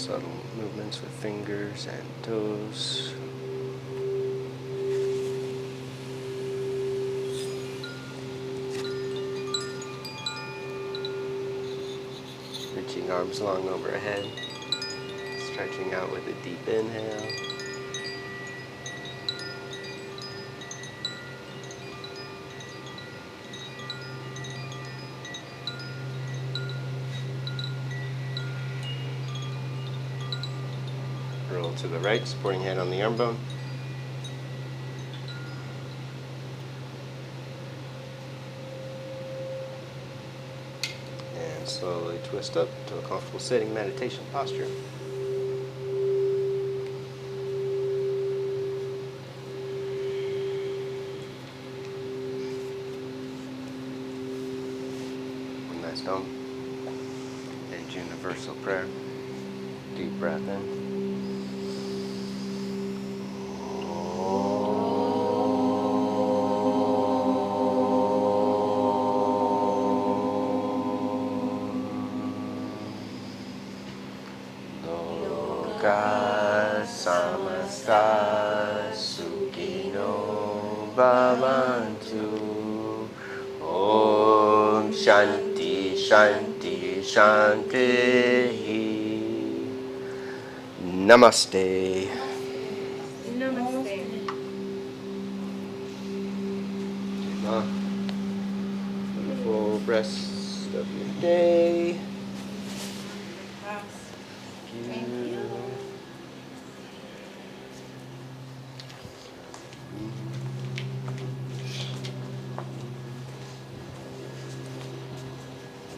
Subtle movements with fingers and toes. Reaching arms long overhead. Stretching out with a deep inhale. Roll to the right, supporting hand on the arm bone. And slowly twist up to a comfortable sitting meditation posture. When that's done, a universal prayer. Deep breath in. Samasta Sukhino Bhavantu. Om Shanti Shanti Shanti. Namaste. Wonderful rest of your day. Thank you.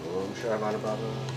Om Sharavana Baba.